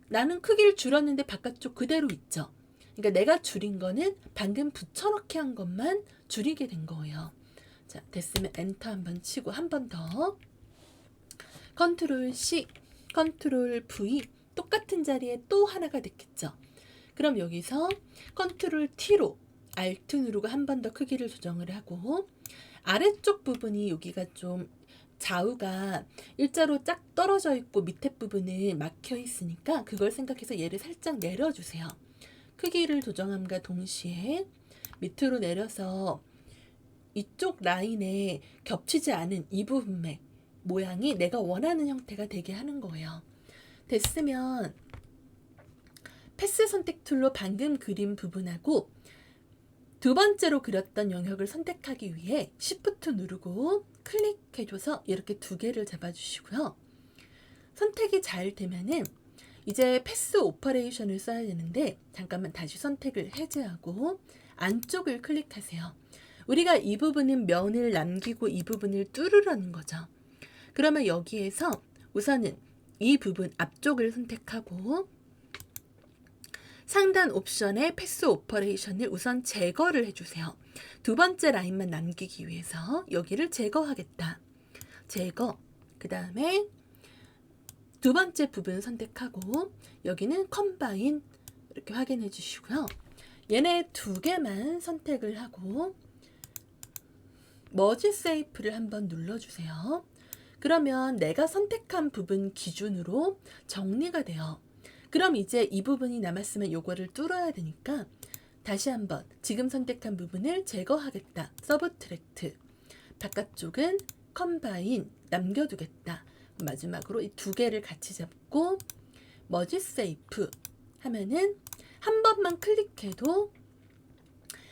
나는 크기를 줄였는데 바깥쪽 그대로 있죠. 그러니까 내가 줄인 거는 방금 붙여넣기 한 것만 줄이게 된 거예요. 자, 됐으면 엔터 한번 치고 한 번 더. 컨트롤 C, 컨트롤 V, 똑같은 자리에 또 하나가 됐겠죠. 그럼 여기서 컨트롤 T로 Alt 누르고 한 번 더 크기를 조정을 하고, 아래쪽 부분이 여기가 좀 좌우가 일자로 쫙 떨어져 있고 밑에 부분은 막혀 있으니까 그걸 생각해서 얘를 살짝 내려주세요. 크기를 조정함과 동시에 밑으로 내려서 이쪽 라인에 겹치지 않은 이 부분의 모양이 내가 원하는 형태가 되게 하는 거예요. 됐으면 패스 선택 툴로 방금 그린 부분하고 두 번째로 그렸던 영역을 선택하기 위해 Shift 누르고 클릭해줘서 이렇게 두 개를 잡아주시고요. 선택이 잘 되면은 이제 패스 오퍼레이션을 써야 되는데, 잠깐만 다시 선택을 해제하고 안쪽을 클릭하세요. 우리가 이 부분은 면을 남기고 이 부분을 뚫으라는 거죠. 그러면 여기에서 우선은 이 부분 앞쪽을 선택하고 상단 옵션의 패스 오퍼레이션을 우선 제거를 해주세요. 두 번째 라인만 남기기 위해서 여기를 제거하겠다. 제거. 그 다음에 두 번째 부분 선택하고 여기는 컴바인 이렇게 확인해 주시고요. 얘네 두 개만 선택을 하고 머지 세이프를 한번 눌러주세요. 그러면 내가 선택한 부분 기준으로 정리가 돼요. 그럼 이제 이 부분이 남았으면 요거를 뚫어야 되니까 다시 한번 지금 선택한 부분을 제거하겠다. 서브트랙트. 바깥쪽은 컴바인 남겨두겠다. 마지막으로 이 두 개를 같이 잡고 머지 세이프 하면은 한 번만 클릭해도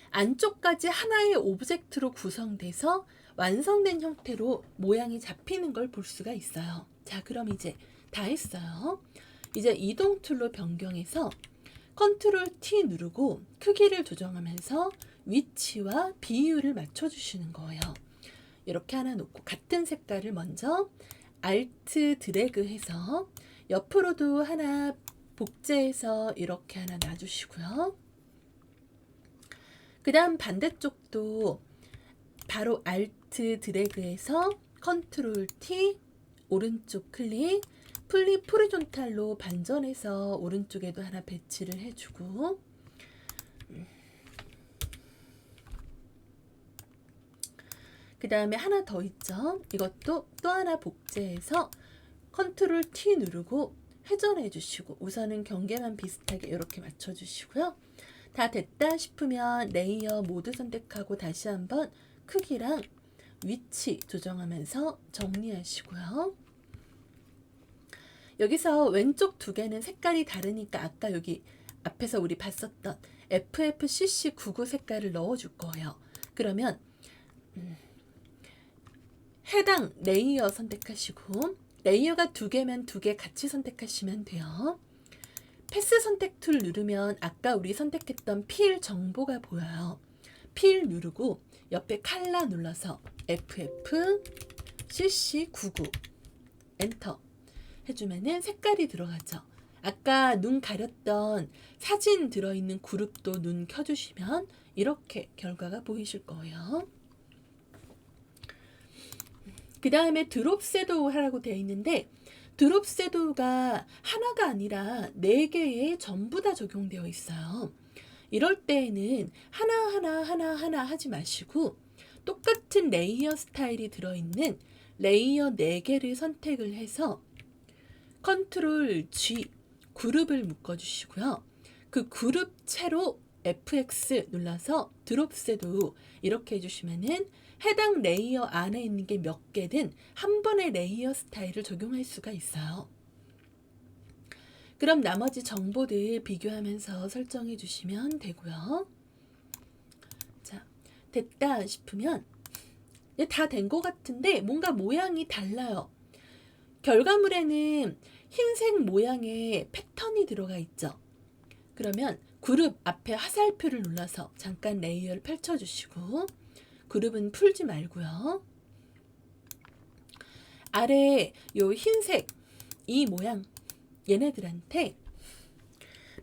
안쪽까지 하나의 오브젝트로 구성돼서 완성된 형태로 모양이 잡히는 걸 볼 수가 있어요. 자, 그럼 이제 다 했어요. 이제 이동 툴로 변경해서 컨트롤 T 누르고 크기를 조정하면서 위치와 비율을 맞춰주시는 거예요. 이렇게 하나 놓고 같은 색깔을 먼저 Alt 드래그 해서 옆으로도 하나 복제해서 이렇게 하나 놔주시고요. 그 다음 반대쪽도 바로 Alt 드래그해서 컨트롤 T 오른쪽 클릭 플립 호리존탈로 반전해서 오른쪽에도 하나 배치를 해주고, 그 다음에 하나 더 있죠. 이것도 또 하나 복제해서 컨트롤 T 누르고 회전해 주시고 우선은 경계만 비슷하게 이렇게 맞춰 주시고요. 다 됐다 싶으면 레이어 모드 선택하고 다시 한번 크기랑 위치 조정하면서 정리하시고요. 여기서 왼쪽 두 개는 색깔이 다르니까 아까 여기 앞에서 우리 봤었던 FFCC99 색깔을 넣어줄 거예요. 그러면 해당 레이어 선택하시고 레이어가 두 개면 두 개 같이 선택하시면 돼요. 패스 선택 툴 누르면 아까 우리 선택했던 필 정보가 보여요. 필 누르고 옆에 칼라 눌러서 FFCC99 엔터 해주면은 색깔이 들어가죠. 아까 눈 가렸던 사진 들어있는 그룹도 눈 켜주시면 이렇게 결과가 보이실 거예요. 그 다음에 드롭 섀도우 하라고 되어 있는데 드롭 섀도우가 하나가 아니라 4개에 전부 다 적용되어 있어요. 이럴 때에는 하나 하지 마시고 똑같은 레이어 스타일이 들어있는 레이어 4개를 선택을 해서 컨트롤 G 그룹을 묶어주시고요. 그 그룹 채로 FX 눌러서 드롭 섀도우 이렇게 해주시면은 해당 레이어 안에 있는 게 몇 개든 한 번의 레이어 스타일을 적용할 수가 있어요. 그럼 나머지 정보들 비교하면서 설정해 주시면 되고요. 자, 됐다 싶으면 다 된 것 같은데 뭔가 모양이 달라요. 결과물에는 흰색 모양의 패턴이 들어가 있죠. 그러면 그룹 앞에 화살표를 눌러서 잠깐 레이어를 펼쳐주시고 그룹은 풀지 말고요. 아래 요 흰색 이 모양 얘네들한테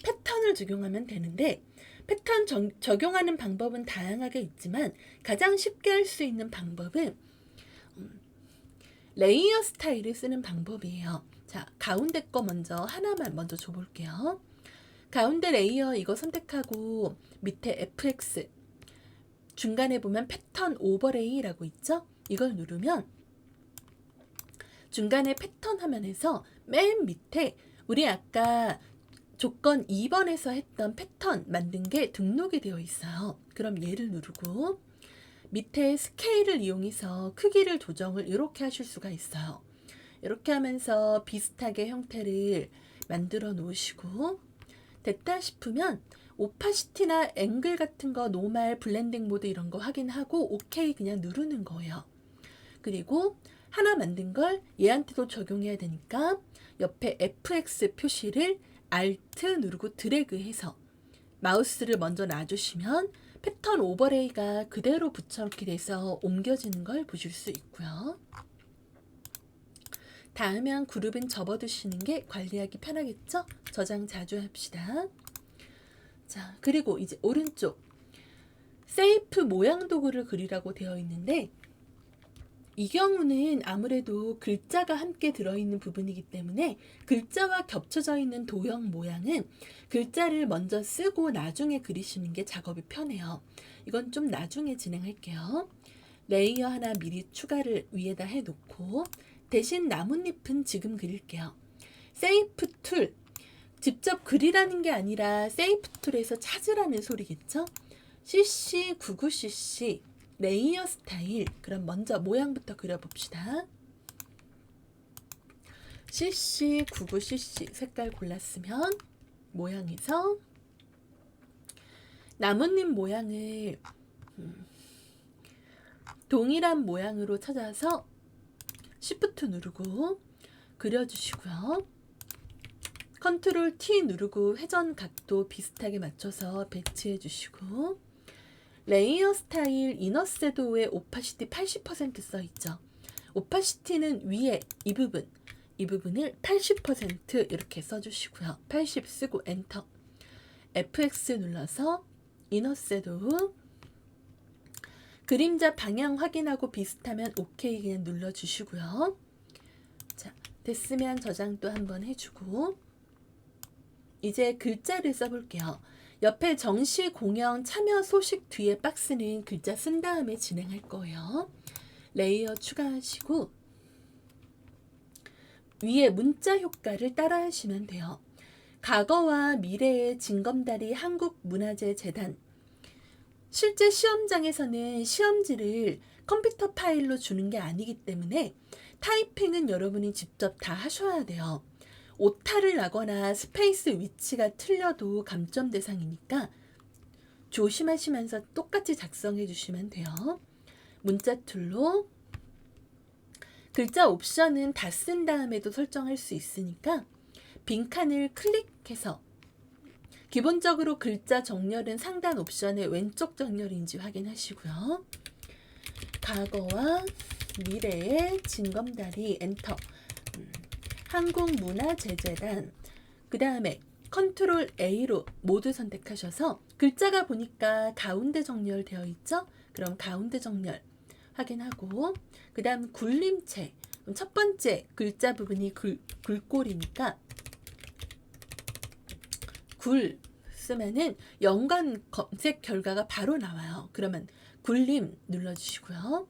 패턴을 적용하면 되는데 패턴 적용하는 방법은 다양하게 있지만 가장 쉽게 할 수 있는 방법은 레이어 스타일을 쓰는 방법이에요. 자, 가운데 거 하나만 먼저 줘볼게요. 가운데 레이어 이거 선택하고 밑에 FX 중간에 보면 패턴 오버레이라고 있죠? 이걸 누르면 중간에 패턴 화면에서 맨 밑에 우리 아까 조건 2번에서 했던 패턴 만든 게 등록이 되어 있어요. 그럼 얘를 누르고 밑에 스케일을 이용해서 크기를 조정을 이렇게 하실 수가 있어요. 이렇게 하면서 비슷하게 형태를 만들어 놓으시고 됐다 싶으면 오파시티나 앵글 같은 거 노멀, 블렌딩 모드 이런 거 확인하고 오케이 그냥 누르는 거예요. 그리고 하나 만든 걸 얘한테도 적용해야 되니까 옆에 FX 표시를 Alt 누르고 드래그해서 마우스를 먼저 놔주시면 패턴 오버레이가 그대로 붙여넣기 돼서 옮겨지는 걸 보실 수 있고요. 닿으면 그룹은 접어두시는 게 관리하기 편하겠죠? 저장 자주 합시다. 자, 그리고 이제 오른쪽 세이프 모양 도구를 그리라고 되어 있는데 이 경우는 아무래도 글자가 함께 들어있는 부분이기 때문에 글자와 겹쳐져 있는 도형 모양은 글자를 먼저 쓰고 나중에 그리시는 게 작업이 편해요. 이건 좀 나중에 진행할게요. 레이어 하나 미리 추가를 위에다 해놓고 대신 나뭇잎은 지금 그릴게요. 세이프 툴, 직접 그리라는 게 아니라 세이프 툴에서 찾으라는 소리겠죠? CC99cc 레이어 스타일. 그럼 먼저 모양부터 그려봅시다. CC99cc 색깔 골랐으면 모양에서 나뭇잎 모양을 동일한 모양으로 찾아서 Shift 누르고 그려주시고요. 컨트롤 T 누르고 회전 각도 비슷하게 맞춰서 배치해 주시고 레이어 스타일 이너 섀도우에 오파시티 80% 써있죠. 오파시티는 위에 이 부분을 80% 이렇게 써주시고요. 80 쓰고 엔터. FX 눌러서 이너 섀도우 그림자 방향 확인하고 비슷하면 OK 그냥 눌러주시고요. 자, 됐으면 저장도 한번 해주고 이제 글자를 써볼게요. 옆에 정시 공연 참여 소식 뒤에 박스는 글자 쓴 다음에 진행할 거예요. 레이어 추가하시고 위에 문자 효과를 따라 하시면 돼요. 과거와 미래의 징검다리 한국문화재재단 실제 시험장에서는 시험지를 컴퓨터 파일로 주는 게 아니기 때문에 타이핑은 여러분이 직접 다 하셔야 돼요. 오타를 나거나 스페이스 위치가 틀려도 감점 대상이니까 조심하시면서 똑같이 작성해 주시면 돼요. 문자 툴로 글자 옵션은 다 쓴 다음에도 설정할 수 있으니까 빈칸을 클릭해서 기본적으로 글자 정렬은 상단 옵션의 왼쪽 정렬인지 확인하시고요. 과거와 미래의 징검다리 엔터 한국문화재재단 그 다음에 컨트롤 A로 모두 선택하셔서 글자가 보니까 가운데 정렬되어 있죠? 그럼 가운데 정렬 확인하고 그 다음 굴림체 첫 번째 글자 부분이 굴꼴이니까 굴 쓰면은 연관 검색 결과가 바로 나와요. 그러면 굴림 눌러주시고요.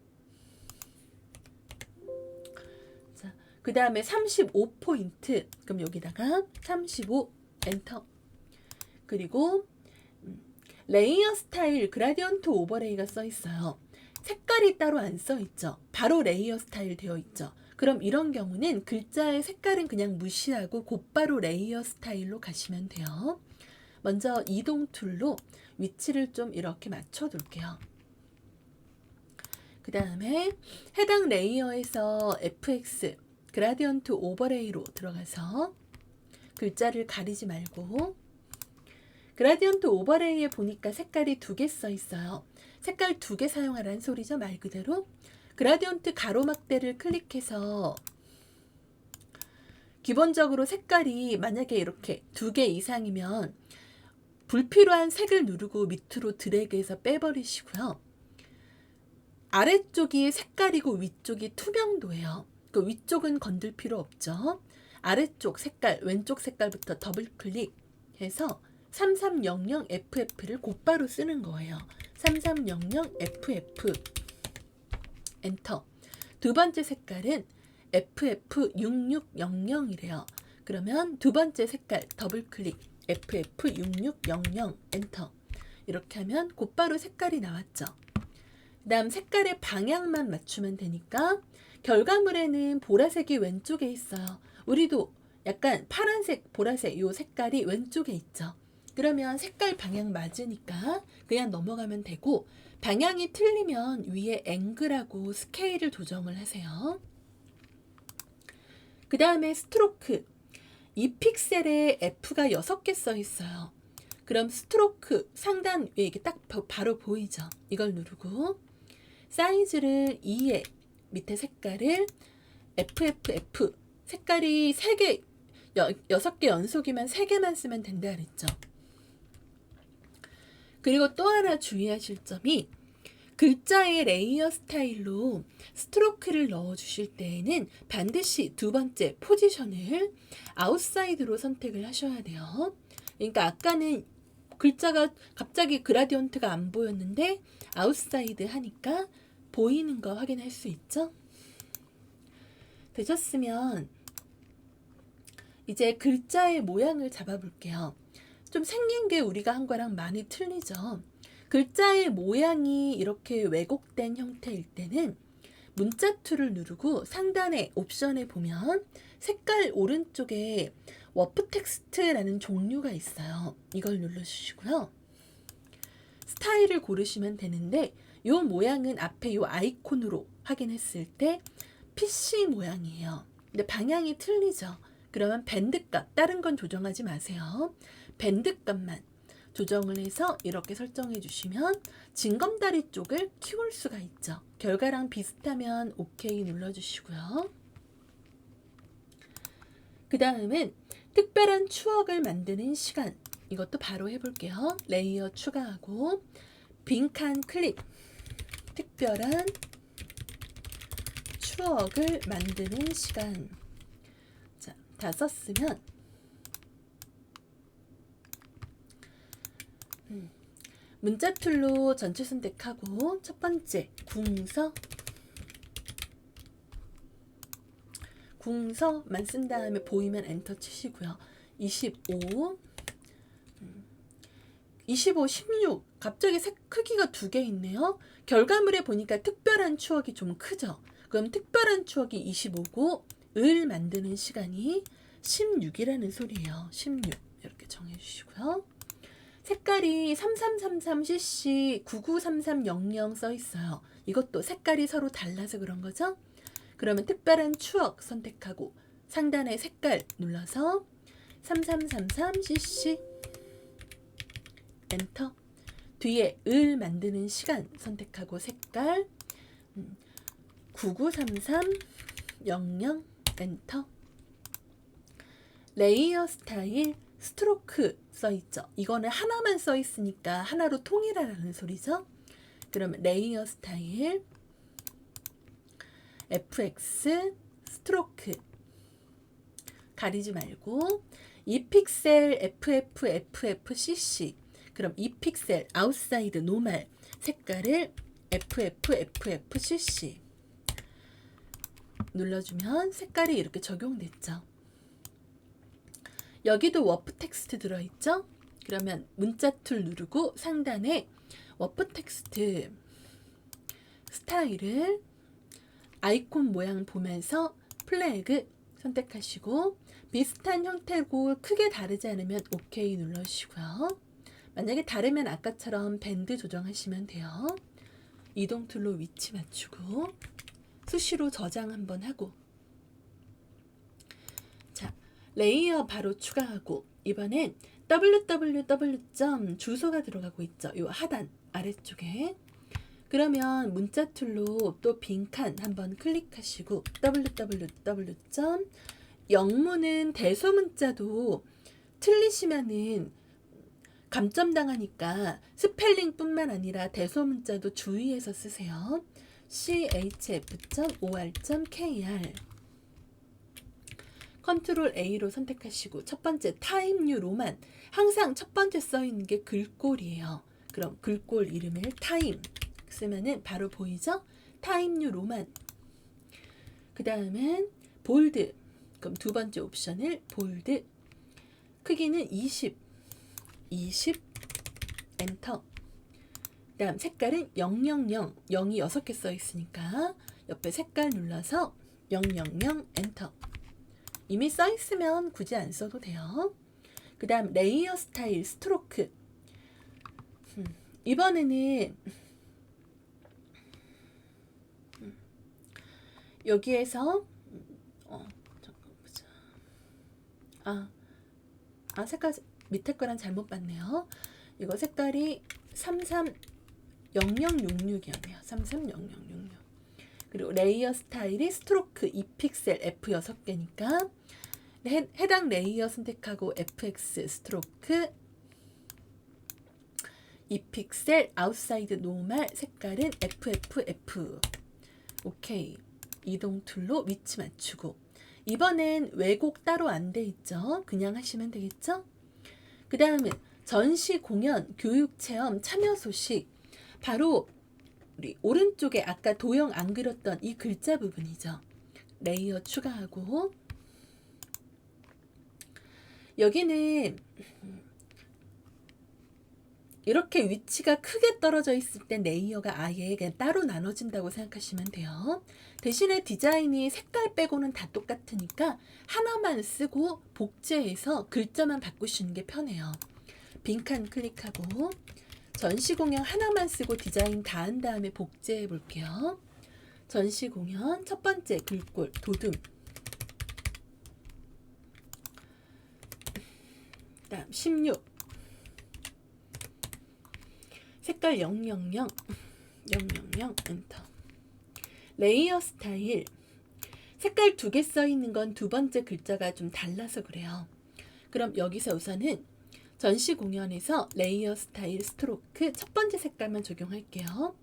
자, 그 다음에 35포인트 그럼 여기다가 35 엔터 그리고 레이어 스타일 그라디언트 오버레이가 써 있어요. 색깔이 따로 안 써 있죠. 바로 레이어 스타일 되어 있죠. 그럼 이런 경우는 글자의 색깔은 그냥 무시하고 곧바로 레이어 스타일로 가시면 돼요. 먼저 이동 툴로 위치를 좀 이렇게 맞춰 둘게요. 그 다음에 해당 레이어에서 FX 그라디언트 오버레이로 들어가서 글자를 가리지 말고 그라디언트 오버레이에 보니까 색깔이 2개 써 있어요. 색깔 2개 사용하라는 소리죠. 말 그대로 그라디언트 가로막대를 클릭해서 기본적으로 색깔이 만약에 이렇게 2개 이상이면 불필요한 색을 누르고 밑으로 드래그해서 빼버리시고요. 아래쪽이 색깔이고 위쪽이 투명도예요. 그 위쪽은 건들 필요 없죠. 아래쪽 색깔, 왼쪽 색깔부터 더블 클릭해서 3300FF를 곧바로 쓰는 거예요. 3300FF 엔터. 두 번째 색깔은 FF6600이래요. 그러면 두 번째 색깔 더블 클릭 FF6600 엔터. 이렇게 하면 곧바로 색깔이 나왔죠. 그 다음 색깔의 방향만 맞추면 되니까 결과물에는 보라색이 왼쪽에 있어요. 우리도 약간 파란색, 보라색 이 색깔이 왼쪽에 있죠. 그러면 색깔 방향 맞으니까 그냥 넘어가면 되고, 방향이 틀리면 위에 앵글하고 스케일을 조정을 하세요. 그 다음에 스트로크. 이 픽셀에 F가 6개 써 있어요. 그럼 스트로크 상단 위에 이게 딱 바로 보이죠. 이걸 누르고 사이즈를 2에 밑에 색깔을 FFF 색깔이 3개 6개 연속이면 3개만 쓰면 된다 그랬죠. 그리고 또 하나 주의하실 점이 글자의 레이어 스타일로 스트로크를 넣어 주실 때에는 반드시 두 번째 포지션을 아웃사이드로 선택을 하셔야 돼요. 그러니까 아까는 글자가 갑자기 그라디언트가 안 보였는데 아웃사이드 하니까 보이는 거 확인할 수 있죠? 되셨으면 이제 글자의 모양을 잡아볼게요. 좀 생긴 게 우리가 한 거랑 많이 틀리죠? 글자의 모양이 이렇게 왜곡된 형태일 때는 문자툴을 누르고 상단의 옵션에 보면 색깔 오른쪽에 워프 텍스트라는 종류가 있어요. 이걸 눌러주시고요. 스타일을 고르시면 되는데 이 모양은 앞에 이 아이콘으로 확인했을 때 PC 모양이에요. 근데 방향이 틀리죠. 그러면 밴드값, 다른 건 조정하지 마세요. 밴드값만 조정을 해서 이렇게 설정해 주시면 징검다리 쪽을 키울 수가 있죠. 결과랑 비슷하면 OK 눌러주시고요. 그 다음은 특별한 추억을 만드는 시간. 이것도 바로 해볼게요. 레이어 추가하고 빈칸 클릭. 특별한 추억을 만드는 시간. 자, 다 썼으면 문자 툴로 전체 선택하고 첫 번째 궁서만 쓴 다음에 보이면 엔터 치시고요. 25, 16 갑자기 색 크기가 2개 있네요. 결과물에 보니까 특별한 추억이 좀 크죠. 그럼 특별한 추억이 25고 을 만드는 시간이 16이라는 소리예요. 16 이렇게 정해주시고요. 색깔이 3333cc 993300 써 있어요. 이것도 색깔이 서로 달라서 그런 거죠. 그러면 특별한 추억 선택하고 상단에 색깔 눌러서 3333cc 엔터. 뒤에 을 만드는 시간 선택하고 색깔 993300 엔터. 레이어 스타일 스트로크 써있죠. 이거는 하나만 써있으니까 하나로 통일하라는 소리죠. 그러면 레이어 스타일 FX 스트로크 가리지 말고 2픽셀 FFFFCC. 그럼 2픽셀 아웃사이드 노멀 색깔을 FFFFCC 눌러주면 색깔이 이렇게 적용됐죠. 여기도 워프 텍스트 들어있죠? 그러면 문자 툴 누르고 상단에 워프 텍스트 스타일을 아이콘 모양 보면서 플래그 선택하시고 비슷한 형태고 크게 다르지 않으면 OK 눌러주시고요. 만약에 다르면 아까처럼 밴드 조정하시면 돼요. 이동 툴로 위치 맞추고 수시로 저장 한번 하고 자, 레이어 바로 추가하고 이번엔 www. 주소가 들어가고 있죠. 이 하단 아래쪽에. 그러면 문자 툴로 또 빈칸 한번 클릭하시고 www. 영문은 대소문자도 틀리시면은 감점당하니까 스펠링뿐만 아니라 대소문자도 주의해서 쓰세요. chf.or.kr 컨트롤 A로 선택하시고 첫 번째 타임 뉴 로만, 항상 첫 번째 써 있는 게 글꼴이에요. 그럼 글꼴 이름을 타임 쓰면은 바로 보이죠? 타임 뉴 로만. 그 다음엔 볼드. 그럼 두 번째 옵션을 볼드. 크기는 20 엔터. 그 다음 색깔은 000, 0이 6개 써 있으니까 옆에 색깔 눌러서 000 엔터. 이미 써 있으면 굳이 안 써도 돼요. 그 다음 레이어 스타일 스트로크. 이번에는 여기에서 잠깐 보자. 색깔 밑에 거랑 잘못 봤네요. 이거 색깔이 330066이었네요. 330066. 그리고 레이어 스타일이 스트로크 2픽셀 F 6개니까 해당 레이어 선택하고 FX 스트로크 2픽셀 아웃사이드 노멀 색깔은 FFF. 오케이. 이동 툴로 위치 맞추고. 이번엔 왜곡 따로 안 돼 있죠? 그냥 하시면 되겠죠? 그 다음은 전시 공연, 교육 체험, 참여 소식. 바로 우리 오른쪽에 아까 도형 안 그렸던 이 글자 부분이죠. 레이어 추가하고 여기는 이렇게 위치가 크게 떨어져 있을 땐 레이어가 아예 그냥 따로 나눠진다고 생각하시면 돼요. 대신에 디자인이 색깔 빼고는 다 똑같으니까 하나만 쓰고 복제해서 글자만 바꾸시는 게 편해요. 빈칸 클릭하고 전시 공연 하나만 쓰고 디자인 다 한 다음에 복제해 볼게요. 전시 공연 첫 번째 글꼴 도둠. 다음 16 색깔 000 엔터. 레이어 스타일 색깔 2개 써 있는 건 두 번째 글자가 좀 달라서 그래요. 그럼 여기서 우선은 전시 공연에서 레이어 스타일 스트로크 첫 번째 색깔만 적용할게요.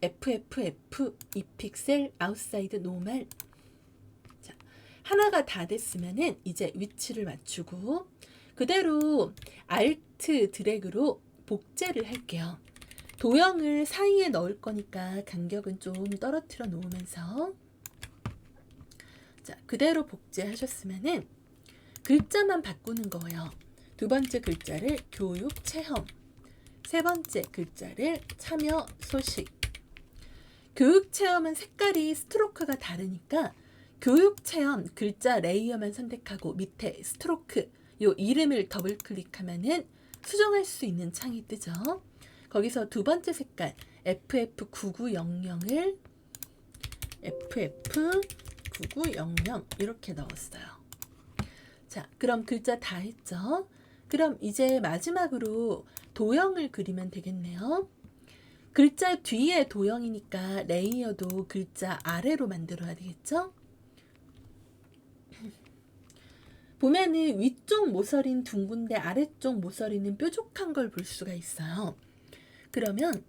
FFF 2픽셀 아웃사이드 노멀. 자, 하나가 다 됐으면은 이제 위치를 맞추고 그대로 Alt 드래그로 복제를 할게요. 도형을 사이에 넣을 거니까 간격은 좀 떨어뜨려 놓으면서 자, 그대로 복제하셨으면은 글자만 바꾸는 거예요. 두 번째 글자를 교육 체험, 세 번째 글자를 참여 소식. 교육 체험은 색깔이 스트로크가 다르니까 교육 체험 글자 레이어만 선택하고 밑에 스트로크 요 이름을 더블 클릭하면은 수정할 수 있는 창이 뜨죠. 거기서 두 번째 색깔 FF9900을 FF9900 이렇게 넣었어요. 자, 그럼 글자 다 했죠? 그럼 이제 마지막으로 도형을 그리면 되겠네요. 글자 뒤에 도형이니까 레이어도 글자 아래로 만들어야 되겠죠? 보면은 위쪽 모서리는 둥근데 아래쪽 모서리는 뾰족한 걸 볼 수가 있어요. 그러면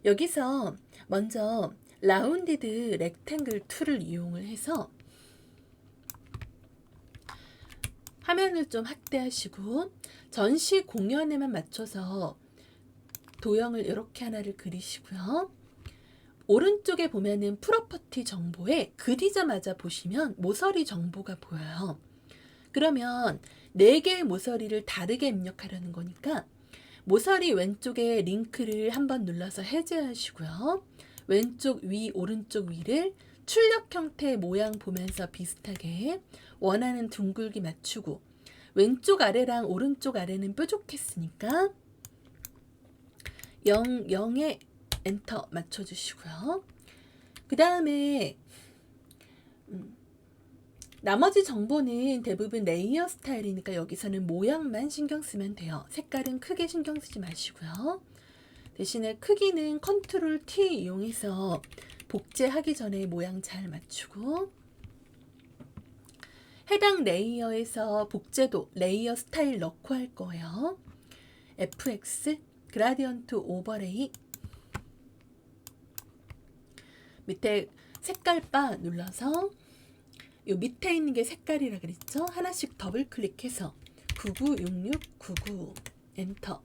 여기서 먼저 라운디드 렉탱글 툴을 이용을 해서 화면을 좀 확대하시고 전시 공연에만 맞춰서 도형을 이렇게 하나를 그리시고요. 오른쪽에 보면은 프로퍼티 정보에 그리자마자 보시면 모서리 정보가 보여요. 그러면 4개의 모서리를 다르게 입력하려는 거니까 모서리 왼쪽에 링크를 한번 눌러서 해제하시고요. 왼쪽 위, 오른쪽 위를 출력 형태의 모양 보면서 비슷하게 원하는 둥글기 맞추고 왼쪽 아래랑 오른쪽 아래는 뾰족했으니까 0에 엔터 맞춰주시고요. 그 다음에 나머지 정보는 대부분 레이어 스타일이니까 여기서는 모양만 신경 쓰면 돼요. 색깔은 크게 신경 쓰지 마시고요. 대신에 크기는 컨트롤 T 이용해서 복제하기 전에 모양 잘 맞추고 해당 레이어에서 복제도 레이어 스타일 넣고 할 거예요. FX 그라디언트 오버레이 밑에 색깔 바 눌러서 요 밑에 있는 게 색깔이라 그랬죠? 하나씩 더블 클릭해서 996699 엔터.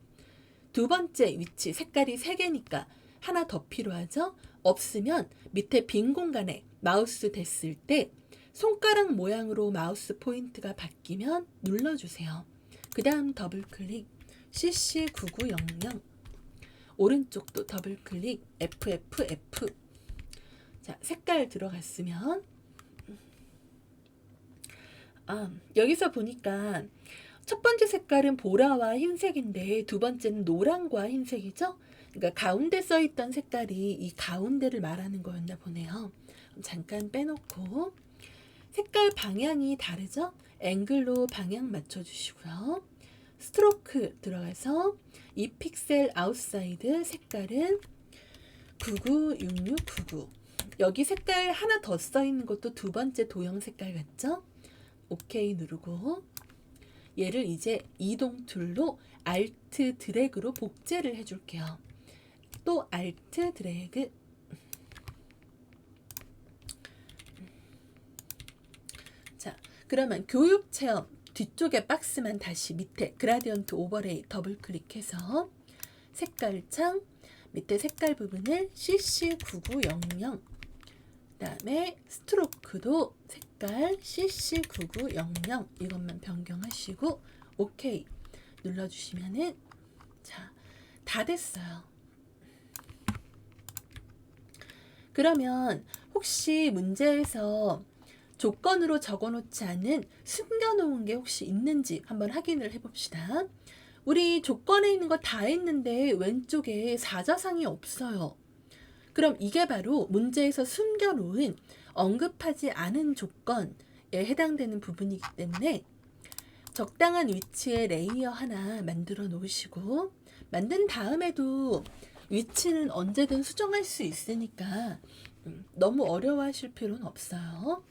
두 번째 위치 색깔이 3개니까 하나 더 필요하죠? 없으면 밑에 빈 공간에 마우스 댔을 때 손가락 모양으로 마우스 포인트가 바뀌면 눌러주세요. 그 다음 더블 클릭 CC9900 오른쪽도 더블 클릭 FFF. 자, 색깔 들어갔으면 여기서 보니까 첫 번째 색깔은 보라와 흰색인데 두 번째는 노랑과 흰색이죠. 그러니까 가운데 써있던 색깔이 이 가운데를 말하는 거였나 보네요. 잠깐 빼놓고 색깔 방향이 다르죠. 앵글로 방향 맞춰주시고요. 스트로크 들어가서 이 픽셀 아웃사이드 색깔은 996699. 여기 색깔 하나 더 써있는 것도 두 번째 도형 색깔 같죠? 오케이 누르고 얘를 이제 이동 툴로 Alt 드래그로 복제를 해줄게요. 또 Alt 드래그. 자, 그러면 교육 체험 뒤쪽에 박스만 다시 밑에 그라디언트 오버레이 더블 클릭해서 색깔창 밑에 색깔 부분을 CC9900 그다음에 스트로크도 색깔 CC9900 이것만 변경하시고 오케이 눌러주시면은 자, 다 됐어요. 그러면 혹시 문제에서 조건으로 적어놓지 않은 숨겨놓은 게 혹시 있는지 한번 확인을 해봅시다. 우리 조건에 있는 거 다 했는데 왼쪽에 사자상이 없어요. 그럼 이게 바로 문제에서 숨겨놓은 언급하지 않은 조건에 해당되는 부분이기 때문에 적당한 위치에 레이어 하나 만들어 놓으시고 만든 다음에도 위치는 언제든 수정할 수 있으니까 너무 어려워하실 필요는 없어요.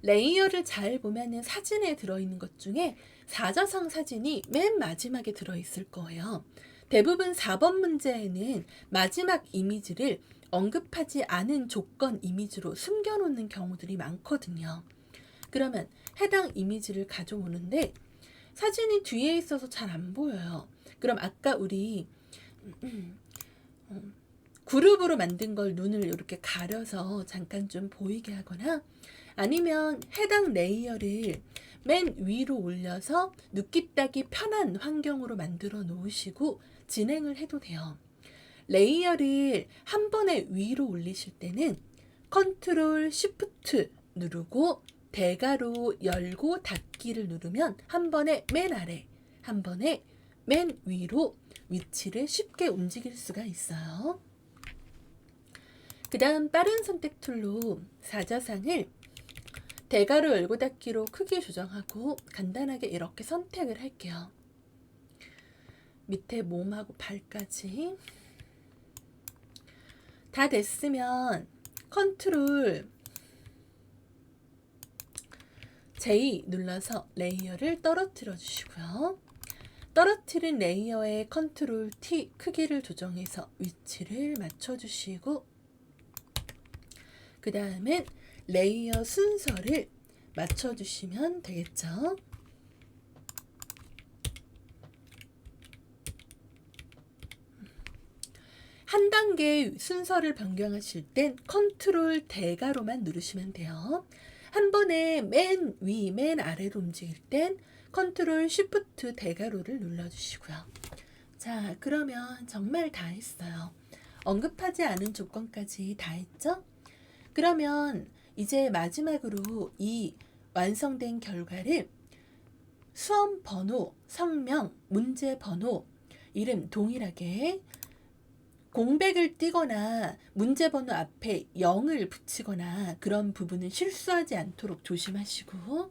레이어를 잘 보면은 사진에 들어있는 것 중에 사자성 사진이 맨 마지막에 들어있을 거예요. 대부분 4번 문제에는 마지막 이미지를 언급하지 않은 조건 이미지로 숨겨놓는 경우들이 많거든요. 그러면 해당 이미지를 가져오는데 사진이 뒤에 있어서 잘 안 보여요. 그럼 아까 우리 그룹으로 만든 걸 눈을 이렇게 가려서 잠깐 좀 보이게 하거나 아니면 해당 레이어를 맨 위로 올려서 눕기 따기 편한 환경으로 만들어 놓으시고 진행을 해도 돼요. 레이어를 한 번에 위로 올리실 때는 컨트롤 쉬프트 누르고 대괄호 열고 닫기를 누르면 한 번에 맨 아래, 한 번에 맨 위로 위치를 쉽게 움직일 수가 있어요. 그 다음 빠른 선택 툴로 사자상을 대괄호 열고 닫기로 크기 조정하고 간단하게 이렇게 선택을 할게요. 밑에 몸하고 발까지 다 됐으면 컨트롤 J 눌러서 레이어를 떨어뜨려 주시고요. 떨어뜨린 레이어의 컨트롤 T 크기를 조정해서 위치를 맞춰 주시고 그 다음엔 레이어 순서를 맞춰 주시면 되겠죠. 한 단계 순서를 변경하실 땐 컨트롤 대괄호만 누르시면 돼요. 한 번에 맨 위, 맨 아래로 움직일 땐 컨트롤 쉬프트 대괄호를 눌러주시고요. 자, 그러면 정말 다 했어요. 언급하지 않은 조건까지 다 했죠? 그러면 이제 마지막으로 이 완성된 결과를 수험 번호, 성명, 문제 번호, 이름 동일하게 공백을 띄거나 문제 번호 앞에 0을 붙이거나 그런 부분은 실수하지 않도록 조심하시고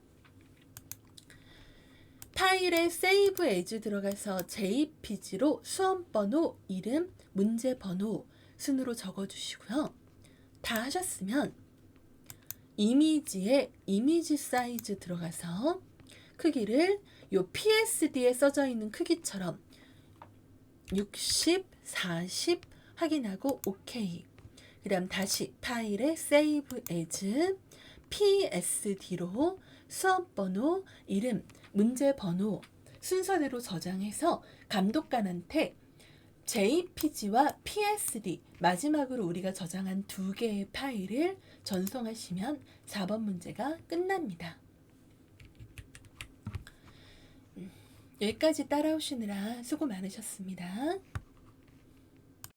파일에 Save As 들어가서 JPG로 수험 번호, 이름, 문제 번호 순으로 적어주시고요. 다 하셨으면 이미지에 이미지 사이즈 들어가서 크기를 요 PSD에 써져 있는 크기처럼 60, 40 확인하고 OK. 그 다음 다시 파일에 Save as PSD로 수업 번호, 이름, 문제 번호 순서대로 저장해서 감독관한테 JPG와 PSD 마지막으로 우리가 저장한 두 개의 파일을 전송하시면 4번 문제가 끝납니다. 여기까지 따라오시느라 수고 많으셨습니다.